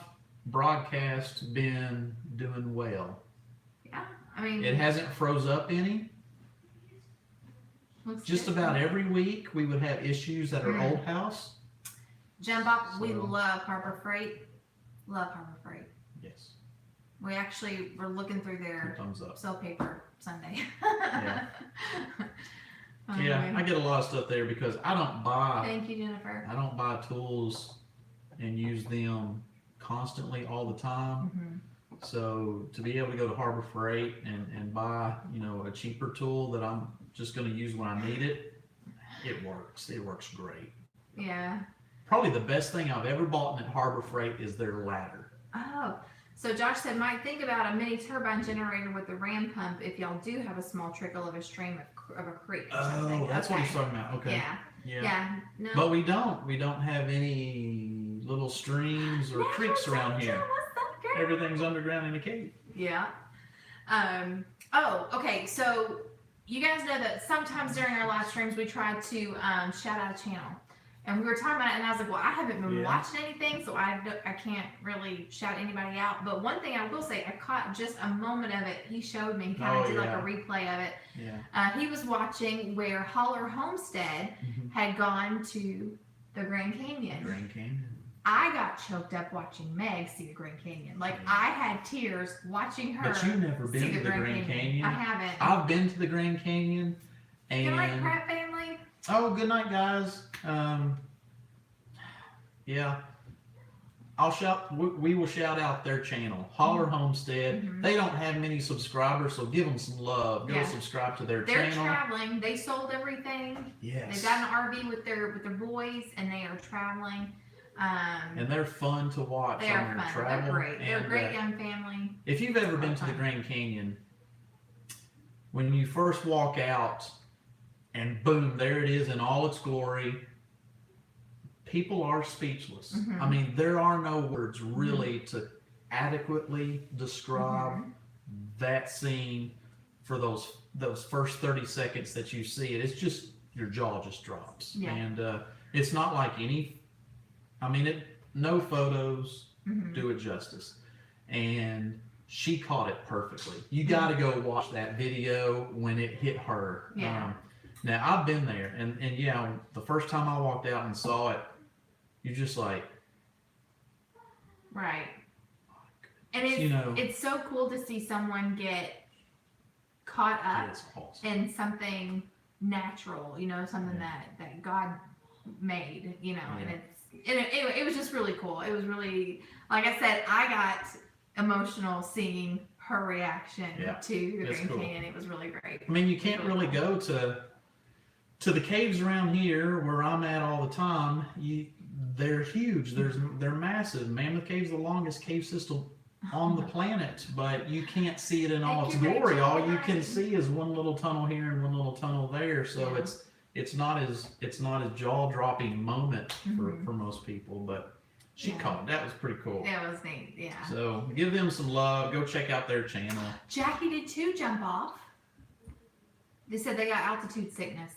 broadcast been doing well? Yeah. I mean, It hasn't froze up any. Just good. about every week we would have issues at our old house. Jump Up, we So- love Harbor Freight. Love Harbor Freight. Yes. We actually were looking through Two their thumbs up. sell paper Sunday. Yeah. Yeah, I get a lot of stuff there because I don't buy Thank you, Jennifer. tools and use them constantly all the time. Mm-hmm. So to be able to go to Harbor Freight and buy, a cheaper tool that I'm just going to use when I need it, it works. It works great. Yeah. Probably the best thing I've ever bought at Harbor Freight is their ladder. Oh, so Josh said, Mike, think about a mini turbine generator with a ram pump if y'all do have a small trickle of a stream of a creek or something. Oh, that's what Okay. he's talking about. Okay. Yeah. Yeah. No. But we don't have any little streams or creeks around here. What's up, girl? Everything's underground in a cave. Yeah. Oh, okay. So you guys know that sometimes during our live streams we try to shout out a channel, and we were talking about it, and I was like, well, I haven't been watching anything, so I can't really shout anybody out. But one thing I will say, I caught just a moment of it. He showed me. He kind of did like a replay of it. Yeah. He was watching where Holler Homestead had gone to the Grand Canyon. Grand Canyon. I got choked up watching Meg see the Grand Canyon. Like, I had tears watching her. But you've never been see to the Grand Canyon. I haven't. I've been to the Grand Canyon. And Good night, Pratt family. oh, good night, guys. Yeah. We will shout out their channel, Holler Homestead. They don't have many subscribers, so give them some love. Go subscribe to their They're channel. traveling. They sold everything. Yes. They've got an RV with their boys, and they are traveling. And they're fun to watch They are on their fun. travel. They're great. They're a And, great young family. if you've ever been to the Grand Canyon, when you first walk out, and boom, there it is in all its glory. People are speechless. I mean, there are no words really to adequately describe that scene for those first 30 seconds that you see it. It's just, your jaw just drops. Yeah. And it's not like no photos do it justice. And she caught it perfectly. You got to go watch that video when it hit her. Yeah. Now, I've been there, and yeah, the first time I walked out and saw it, you're just like, right. And it's so cool to see someone get caught up it's awesome. in something natural, something that God made, and it was just really cool. It was really, like I said, I got emotional seeing her reaction to the Grand Canyon. It was really great. I mean, you can't really go to the caves around here where I'm at all the time. They're huge. They're massive. Mammoth Cave's the longest cave system on the planet, but you can't see it in all its glory. All you can see is one little tunnel here and one little tunnel there. So it's not as jaw-dropping moment for most people, but she caught it. That was pretty cool. That was neat, yeah. So give them some love. Go check out their channel. Jackie did too jump off. They said they got altitude sickness.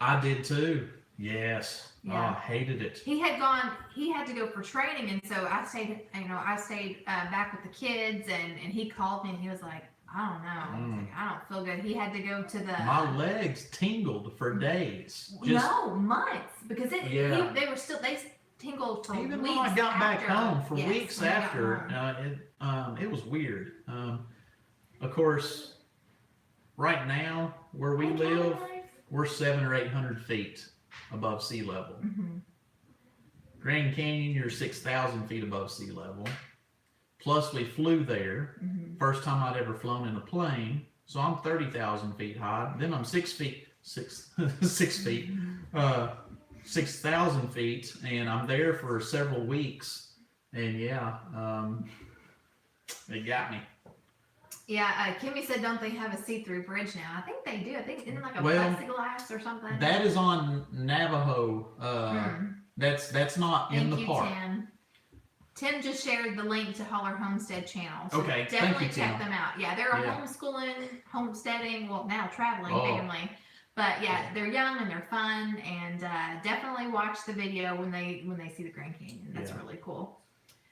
I did too. Yes. Yeah. Oh, I hated it. He had to go for training, and so I stayed back with the kids, and he called me, and he was like, I don't know. I was like, I don't feel good. He had to go to the... My legs tingled for days. No, months, because they tingled for even weeks when I got back after. home, for Yes, weeks when I got after, home. it was weird. Of course, right now, where we live, we're 700 or 800 feet above sea level. Grand Canyon, you're 6,000 feet above sea level. Plus, we flew there. First time I'd ever flown in a plane. So I'm 30,000 feet high. Then I'm 6 feet, 6,000 feet, and I'm there for several weeks. And yeah, It got me. Yeah, Kimmy said, don't they have a see-through bridge now? I think they do. I think isn't it like a Well, plexiglass or something? That is on Navajo. That's not in the park. Tim. Tim just shared the link to Holler Homestead channel. So Okay, definitely thank you, check Tim. them out. Yeah, they're a homeschooling, homesteading, well now traveling family. But yeah, they're young and they're fun, and definitely watch the video when they see the Grand Canyon. That's really cool.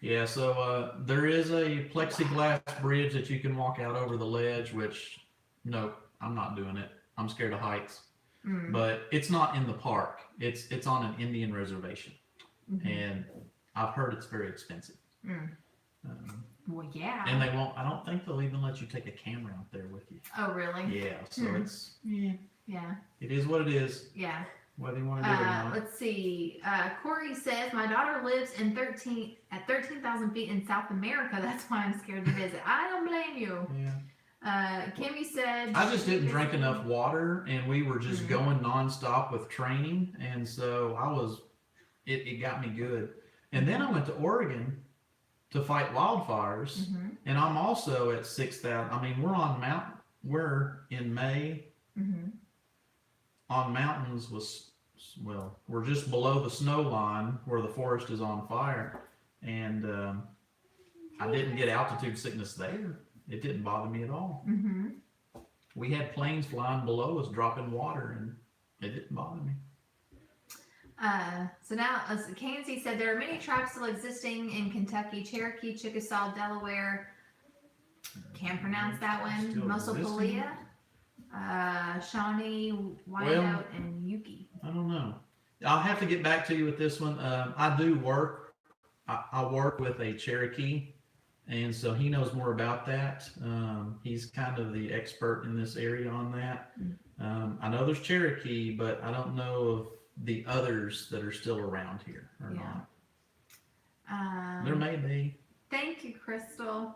Yeah, so there is a plexiglass bridge that you can walk out over the ledge, which, no, I'm not doing it. I'm scared of heights. But it's not in the park. It's on an Indian reservation. And I've heard it's very expensive. Well, yeah. And they won't, I don't think they'll even let you take a camera out there with you. Oh, really? Yeah, so it's, yeah. It is what it is. Yeah. Whether you want to do it or not. Let's see. Corey says, my daughter lives at 13,000 feet in South America. That's why I'm scared to visit. I don't blame you. Yeah. Kimmy said, I just didn't drink enough water, and we were just going nonstop with training, and so it got me good. And then I went to Oregon to fight wildfires, and I'm also at 6,000. I mean, we're in May. On mountains we're just below the snow line where the forest is on fire, and I didn't get altitude sickness there. It didn't bother me at all. We had planes flying below us dropping water, and it didn't bother me. So now, Kenzie said there are many tribes still existing in Kentucky: Cherokee, Chickasaw, Delaware. Can't pronounce that one. Mosopolia, Shawnee, Wyandotte, and Yuki. I don't know. I'll have to get back to you with this one. I do work. I work with a Cherokee, and so he knows more about that. He's kind of the expert in this area on that. I know there's Cherokee, but I don't know of the others that are still around here or not. There may be. Thank you, Crystal.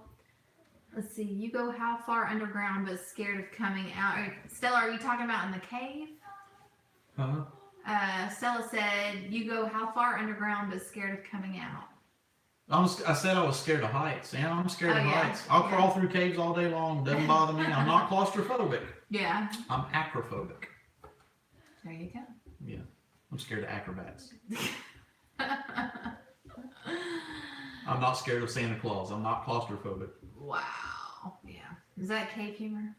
Let's see. You go how far underground but scared of coming out? Stella, are you talking about in the cave? Stella said, you go how far underground but scared of coming out? I said I was scared of heights. Yeah, I'm scared of heights. I'll crawl through caves all day long. Doesn't bother me. I'm not claustrophobic. Yeah. I'm acrophobic. There you go. Yeah. I'm scared of acrobats. I'm not scared of Santa Claus. I'm not claustrophobic. Wow. Yeah. Is that cave humor?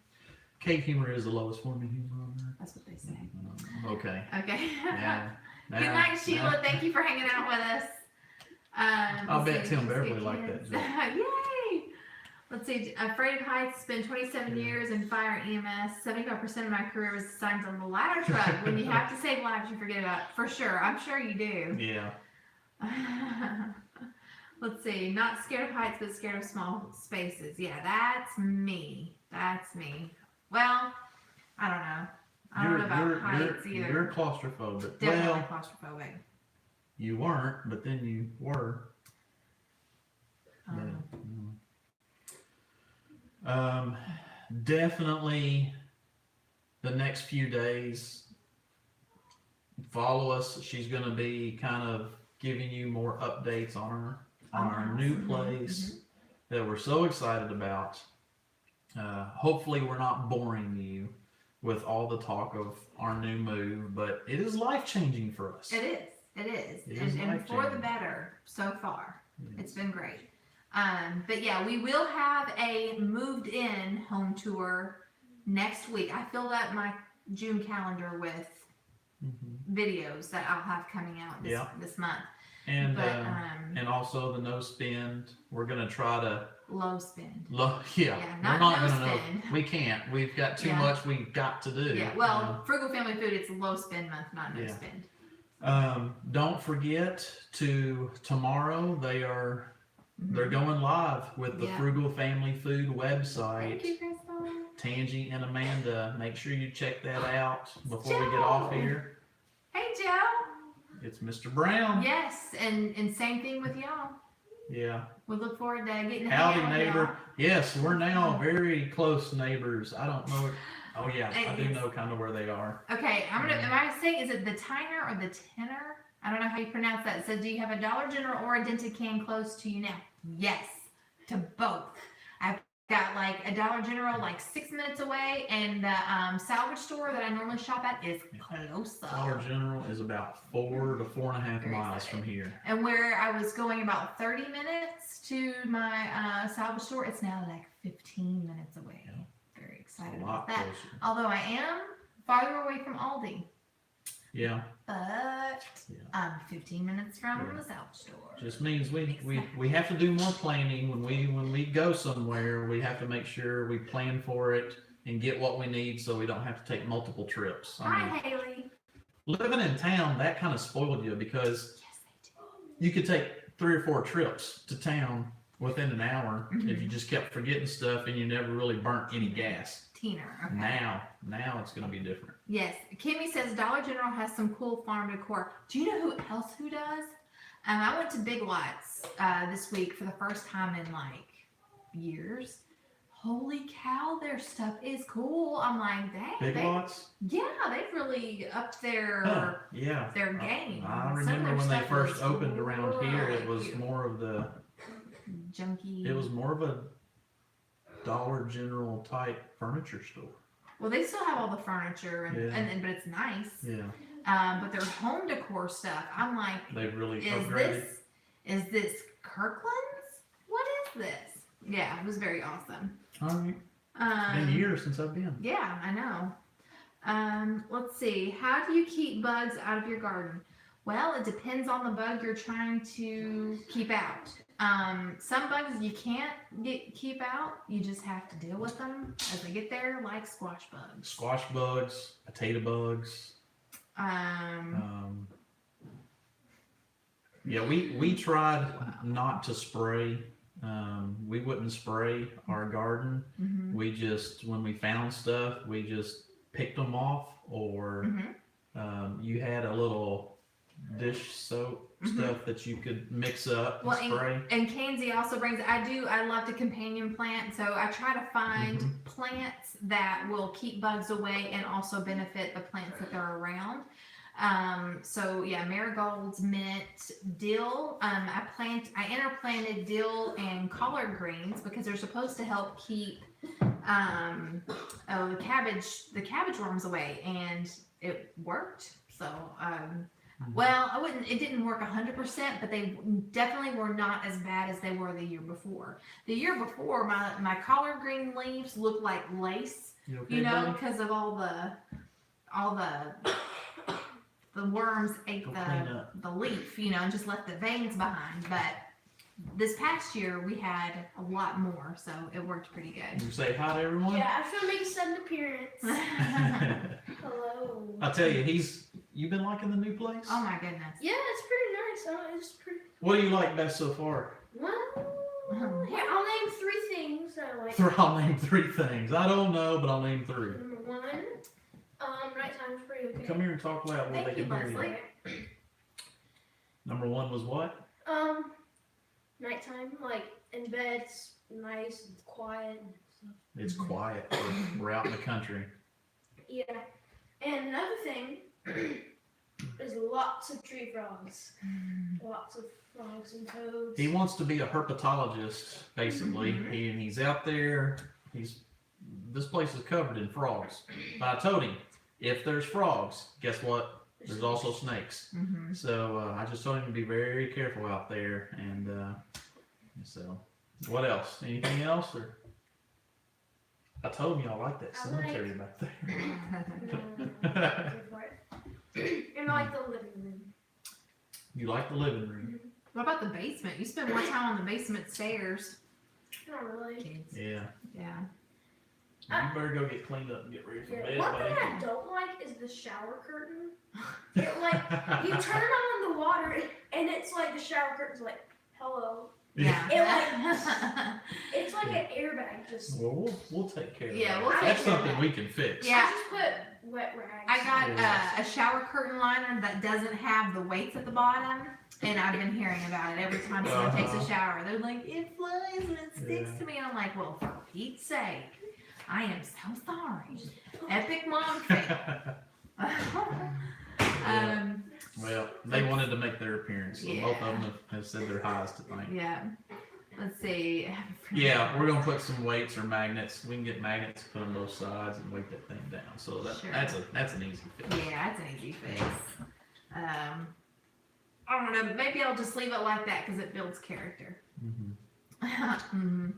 Cave humor is the lowest form of humor on earth. That's what they say. Okay. Okay. Yeah. Good night, Sheila. Thank you for hanging out with us. I'll bet Tim Beverly liked that joke. Yay! Let's see. Afraid of Heights. Spent 27 years in fire and EMS. 75% of my career was assigned on the ladder truck. When you have to save lives, you forget about it. For sure. I'm sure you do. Yeah. Let's see. Not scared of heights, but scared of small spaces. Yeah, that's me. That's me. Well, I don't know. I don't know about heights either. You're claustrophobic. Definitely claustrophobic. You weren't, but then you were. Definitely the next few days, follow us. She's going to be kind of giving you more updates on our new place that we're so excited about. Hopefully we're not boring you with all the talk of our new move, but it is life-changing for us. It is. It is. And for the better so far. It's been great. But yeah, we will have a moved in home tour next week. I filled up my June calendar with videos that I'll have coming out this month. And and also the no spend. We're gonna try to low spend. Not we're not no gonna spend. We can't. We've got too much we've got to do. Yeah. Well, Frugal Family Food, it's low spend month, not no spend. Don't forget to tomorrow they're going live with the Frugal Family Food website. Thank you, Crystal. Tangi and Amanda, make sure you check that out before we get off here. Hey, Joe. It's Mr. Brown. Yes, and same thing with y'all. Yeah. We look forward to getting to howdy, hang out neighbor. with y'all. Yes, we're now very close neighbors. I don't know. Oh yeah, I do know kind of where they are. Okay, am I saying, is it the Tiner or the Tenor? I don't know how you pronounce that. It says, do you have a Dollar General or a Dented can close to you now? Yes, to both. got like a Dollar General like 6 minutes away, and the salvage store that I normally shop at is closer. Dollar General is about 4 to 4.5 Very miles excited. from here. And where I was going about 30 minutes to my salvage store, it's now like 15 minutes away. Yeah. Very It's a excited lot about that. closer. Although I am farther away from Aldi, Yeah, but Yeah. I'm 15 minutes from Yeah. the salvage store. just means we have to do more planning when we go somewhere. We have to make sure we plan for it and get what we need, so we don't have to take multiple trips. I Hi, mean, Haley. living in town, that kind of spoiled you because Yes, they you could take 3 or 4 trips to town within an hour Mhm. if you just kept forgetting stuff and you never really burnt any gas. do. Teener. Okay. Now it's going to be different. Yes, Kimmy says Dollar General has some cool farm decor. Do you know who does? I went to Big Lots this week for the first time in like years. Holy cow, their stuff is cool. I'm like, dang, Big Lots? yeah, they've really upped their Huh, yeah. their game. I Some of remember their when they stuff first is opened around here, it really was cute. more of the Junky. It was more of a Dollar General type furniture store. Well, they still have all the furniture Yeah. and but it's nice. Yeah, But their home decor stuff, I'm like, they've really is upgraded. this Kirkland's? What is this? Yeah, it was very awesome. All right, it's been years since I've been. Yeah, I know. Let's see. How do you keep bugs out of your garden? Well, it depends on the bug you're trying to keep out. Some bugs you can't keep out. You just have to deal with them as they get there, like squash bugs. Squash bugs, potato bugs. Yeah, we tried not to spray. We wouldn't spray our garden. Mhm. We just, when we found stuff, we just picked them off, or Mhm. you had a little dish soap stuff that you could mix up and Well, spray. and Kenzie also brings. I love to companion plant, so I try to find plants that will keep bugs away and also benefit the plants that they're around. So yeah, marigolds, mint, dill. I interplanted dill and collard greens because they're supposed to help keep the cabbage worms away, and it worked. So well, it didn't work 100%, but they definitely were not as bad as they were the year before. The year before, my collard green leaves looked like lace, You okay, you know, buddy? because of all the worms ate Go clean up. the leaf, you know, and just left the veins behind. But this past year we had a lot more, so it worked pretty good. You say hi to everyone? Yeah, I feel make a sudden appearance. Hello. I tell you, you've been liking the new place? Oh my goodness. Yeah, it's pretty nice. It's pretty. What do you like best so far? Well, here I'll name 3 things I like. I'll name 3 things. I don't know, but I'll name 3. Number 1, nighttime's pretty okay. Come here and talk loud where Thank they you, can hear you. Leslie. Number 1 was what? Nighttime, like in bed, it's nice, it's quiet. And stuff. It's quiet. We're out in the country. Yeah, and another thing is lots of tree frogs. Lots of frogs and toads. He wants to be a herpetologist, basically. He's out there. This place is covered in frogs. But I told him, if there's frogs, guess what? There's also snakes. Mm-hmm. So I just told him to be very careful out there. And so, what else? Anything else? Or I told him y'all like that I cemetery back there. And I like the living room. You like the living room? What about the basement? You spend more time on the basement stairs. Not really. Kids. Yeah. Yeah. You better go get cleaned up and get ready for bed, One thing buddy. I don't like is the shower curtain. It you turn on the water and it's like the shower curtain's like, hello. Yeah. It's like an airbag just. Well, we'll take care of Yeah, that. we'll take That's care of something that. we can fix. Yeah. I just put wet rags. I got Yeah. a shower curtain liner that doesn't have the weights at the bottom, and I've been hearing about it every time someone takes a shower. They're like, it flies and it sticks to me. And I'm like, well, for Pete's sake, I am so sorry. Epic mom fail. Well, they wanted to make their appearance, so both of Yeah. them have said their highs tonight. Yeah. Let's see. Yeah, we're gonna put some weights or magnets. We can get magnets, put on both sides, and weight that thing down. So Sure. that's an easy fix. Yeah, it's an easy fix. I don't know. Maybe I'll just leave it like that because it builds character. Mm-hmm.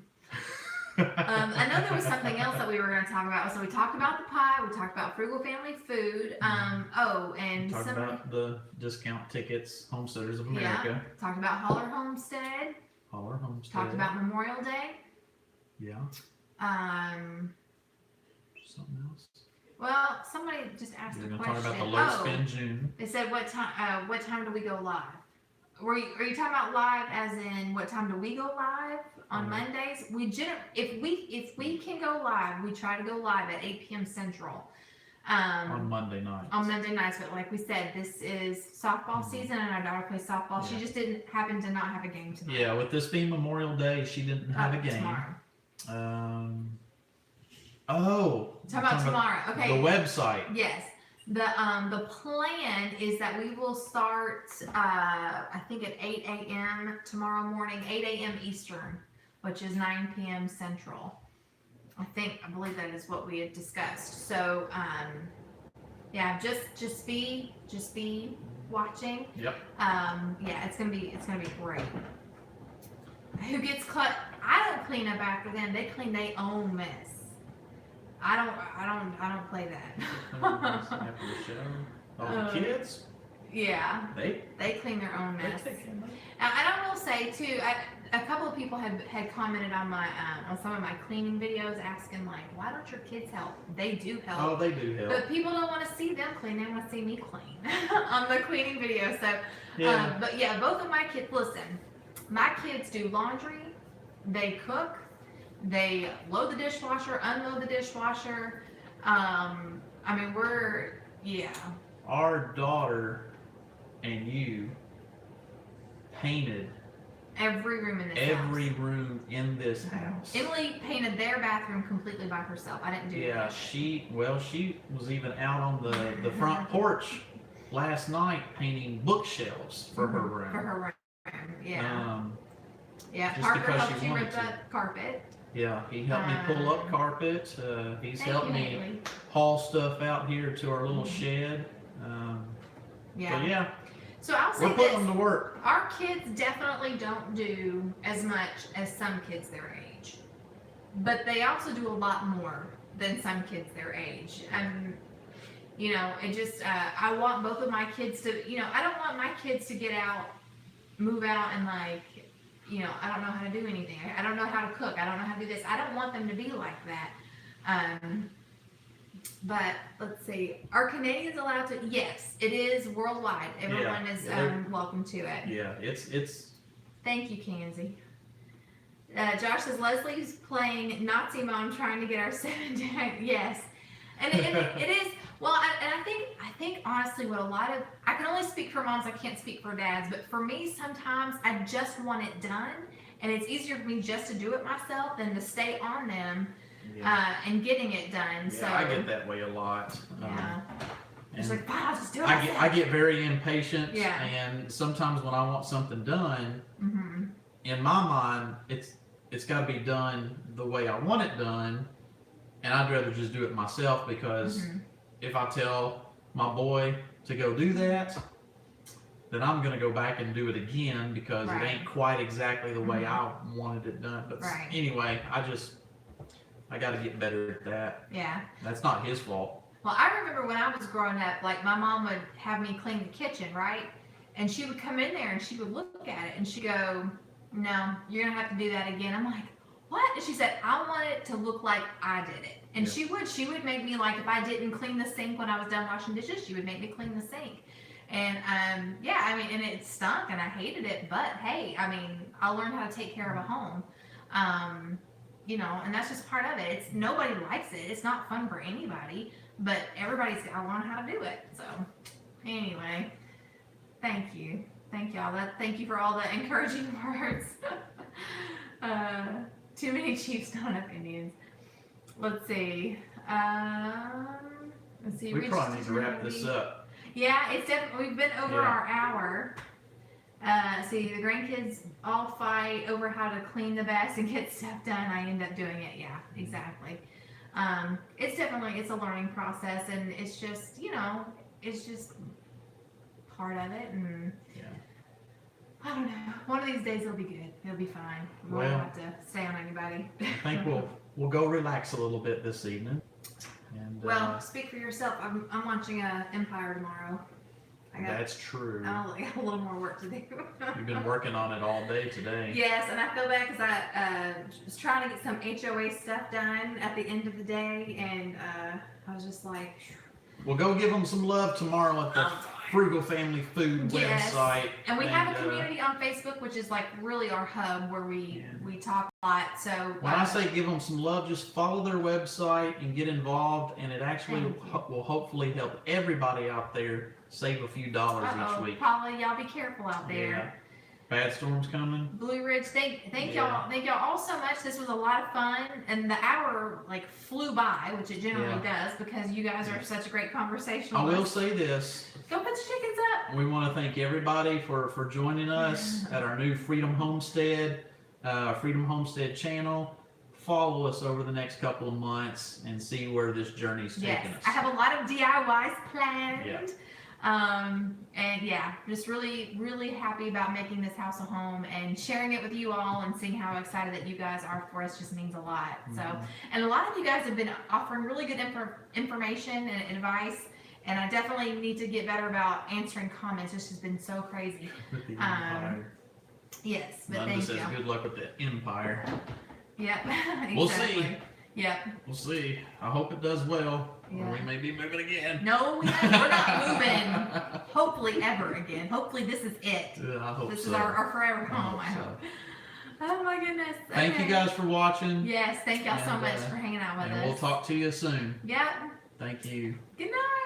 I know there was something else that we were going to talk about. So we talked about the pie. We talked about Frugal Family Food. And Talk about the discount tickets, Homesteaders of America. Talked about Holler Homestead. Holler Homestead. Talked about Memorial Day. Yeah. Something else. Well, somebody just asked You're a gonna question. talk about the low spin June. They said what time do we go live? Are you talking about live as in what time do we go live on Mondays? If we can go live, we try to go live at 8 p.m. Central. On Monday nights. On Monday nights, but like we said, this is softball season, and our daughter plays softball. Yeah. She just didn't happen to not have a game tonight. Yeah, with this being Memorial Day, she didn't have a game. Tomorrow. Talk about tomorrow. Okay. The website. Yes. The plan is that we will start I think at 8 a.m. tomorrow morning, 8 a.m. Eastern, which is 9 p.m. Central. I believe that is what we had discussed. So yeah, just be watching. Yep. Yeah, it's gonna be great. Who gets cut? I don't clean up after them. They clean their own mess. I don't play that. After the show. Oh, the kids? Yeah. They clean their own mess. take care of it. And I will say too, a couple of people had commented on my on some of my cleaning videos asking like, why don't your kids help? They do help. Oh, they do help. But people don't want to see them clean. They want to see me clean on the cleaning video. So, Yeah. but yeah, both of my kids. Listen, my kids do laundry. They cook. They load the dishwasher, unload the dishwasher. I mean, Our daughter and you painted every room in this every house. room in this house. Emily painted their bathroom completely by herself. I didn't do Yeah, that. she was even out on the front porch last night painting bookshelves for her room. For her room, yeah. Yeah, just Parker because helped she you wanted rip to. up carpet. Yeah, he helped me pull up carpet. He's Thank helped you, me Haley. haul stuff out here to our little shed. Yeah. But yeah, So I'll say we're putting this. them to work. Our kids definitely don't do as much as some kids their age. But they also do a lot more than some kids their age. You know, it just, I want both of my kids to, you know, I don't want my kids to get out, move out and like, you know, I don't know how to do anything. I don't know how to cook. I don't know how to do this. I don't want them to be like that. But let's see. Are Canadians allowed to? Yes, it is worldwide. Everyone is welcome to it. Yeah, it's. Thank you, Kenzie. Josh says Leslie's playing Nazi mom trying to get our 7 down. Yes, and it is. Well, I think honestly, what a lot of, I can only speak for moms. I can't speak for dads. But for me, sometimes I just want it done, and it's easier for me just to do it myself than to stay on them. And getting it done. Yeah, so I get that way a lot. Yeah. It's And like, fine, I'll just do it. I get very impatient. Yeah. And sometimes when I want something done, Mm-hmm. in my mind, it's got to be done the way I want it done, and I'd rather just do it myself because if I tell my boy to go do that, then I'm gonna go back and do it again because it ain't quite exactly the way I wanted it done. But anyway, I got to get better at that. Yeah. That's not his fault. Well, I remember when I was growing up, like my mom would have me clean the kitchen, right? And she would come in there and she would look at it and she'd go, no, you're going to have to do that again. I'm like, what? And she said, I want it to look like I did it. And she would make me, like, if I didn't clean the sink when I was done washing dishes, she would make me clean the sink. And yeah, I mean, and it stunk and I hated it, but hey, I mean, I learned how to take care of a home. You know, and that's just part of it. It's nobody likes it. It's not fun for anybody, but everybody's got to learn how to do it. So anyway, thank you. Thank y'all. Thank you for all the encouraging words. Too many Chiefs, not enough Indians. Let's see. We probably need to wrap this up. Yeah, it's definitely, we've been over our hour. See, the grandkids all fight over how to clean the best and get stuff done. I end up doing it. Yeah, exactly. It's a learning process, and it's just, it's just part of it. And Yeah. I don't know. One of these days it'll be good. It'll be fine. We won't Well, have to stay on anybody. I think we'll go relax a little bit this evening. And Well, speak for yourself. I'm watching Empire tomorrow. that's true. I got a little more work to do. You've been working on it all day today. Yes, and I feel bad because I was trying to get some HOA stuff done at the end of the day, and I was just like, We'll go give them some love tomorrow at the I'm tired. Frugal Family Food Yes. website. And we have a community on Facebook, which is like really our hub where we talk a lot. So When I say give them some love, just follow their website and get involved, and it actually Thank you. will hopefully help everybody out there save a few dollars each week. Paula, y'all be careful out there. Yeah. Bad storms coming. Blue Ridge, thank Yeah. y'all all so much. This was a lot of fun, and the hour like flew by, which it generally does because you guys are such a great I conversationalist. will say this. Go put the chickens up. We want to thank everybody for joining us at our new Freedom Homestead channel. Follow us over the next couple of months and see where this journey's taking us. I have a lot of DIYs planned. Yeah. And yeah, just really, really happy about making this house a home and sharing it with you all and seeing how excited that you guys are for us just means a lot. So, and a lot of you guys have been offering really good information and advice. And I definitely need to get better about answering comments. This has been so crazy. With the Empire. Yes, but None thank says you. good luck with the Empire. Yep. Exactly. We'll see. Yep. We'll see. I hope it does well. Or Yeah. we may be moving again. No, we're not moving. Hopefully ever again. Hopefully this is it. I hope This so. is our forever home, I hope so. hope. Oh my goodness. Thank you Okay. guys for watching. Yes, thank y'all so And, much for hanging out with And us. we'll talk to you soon. Yep. Thank you. Good night.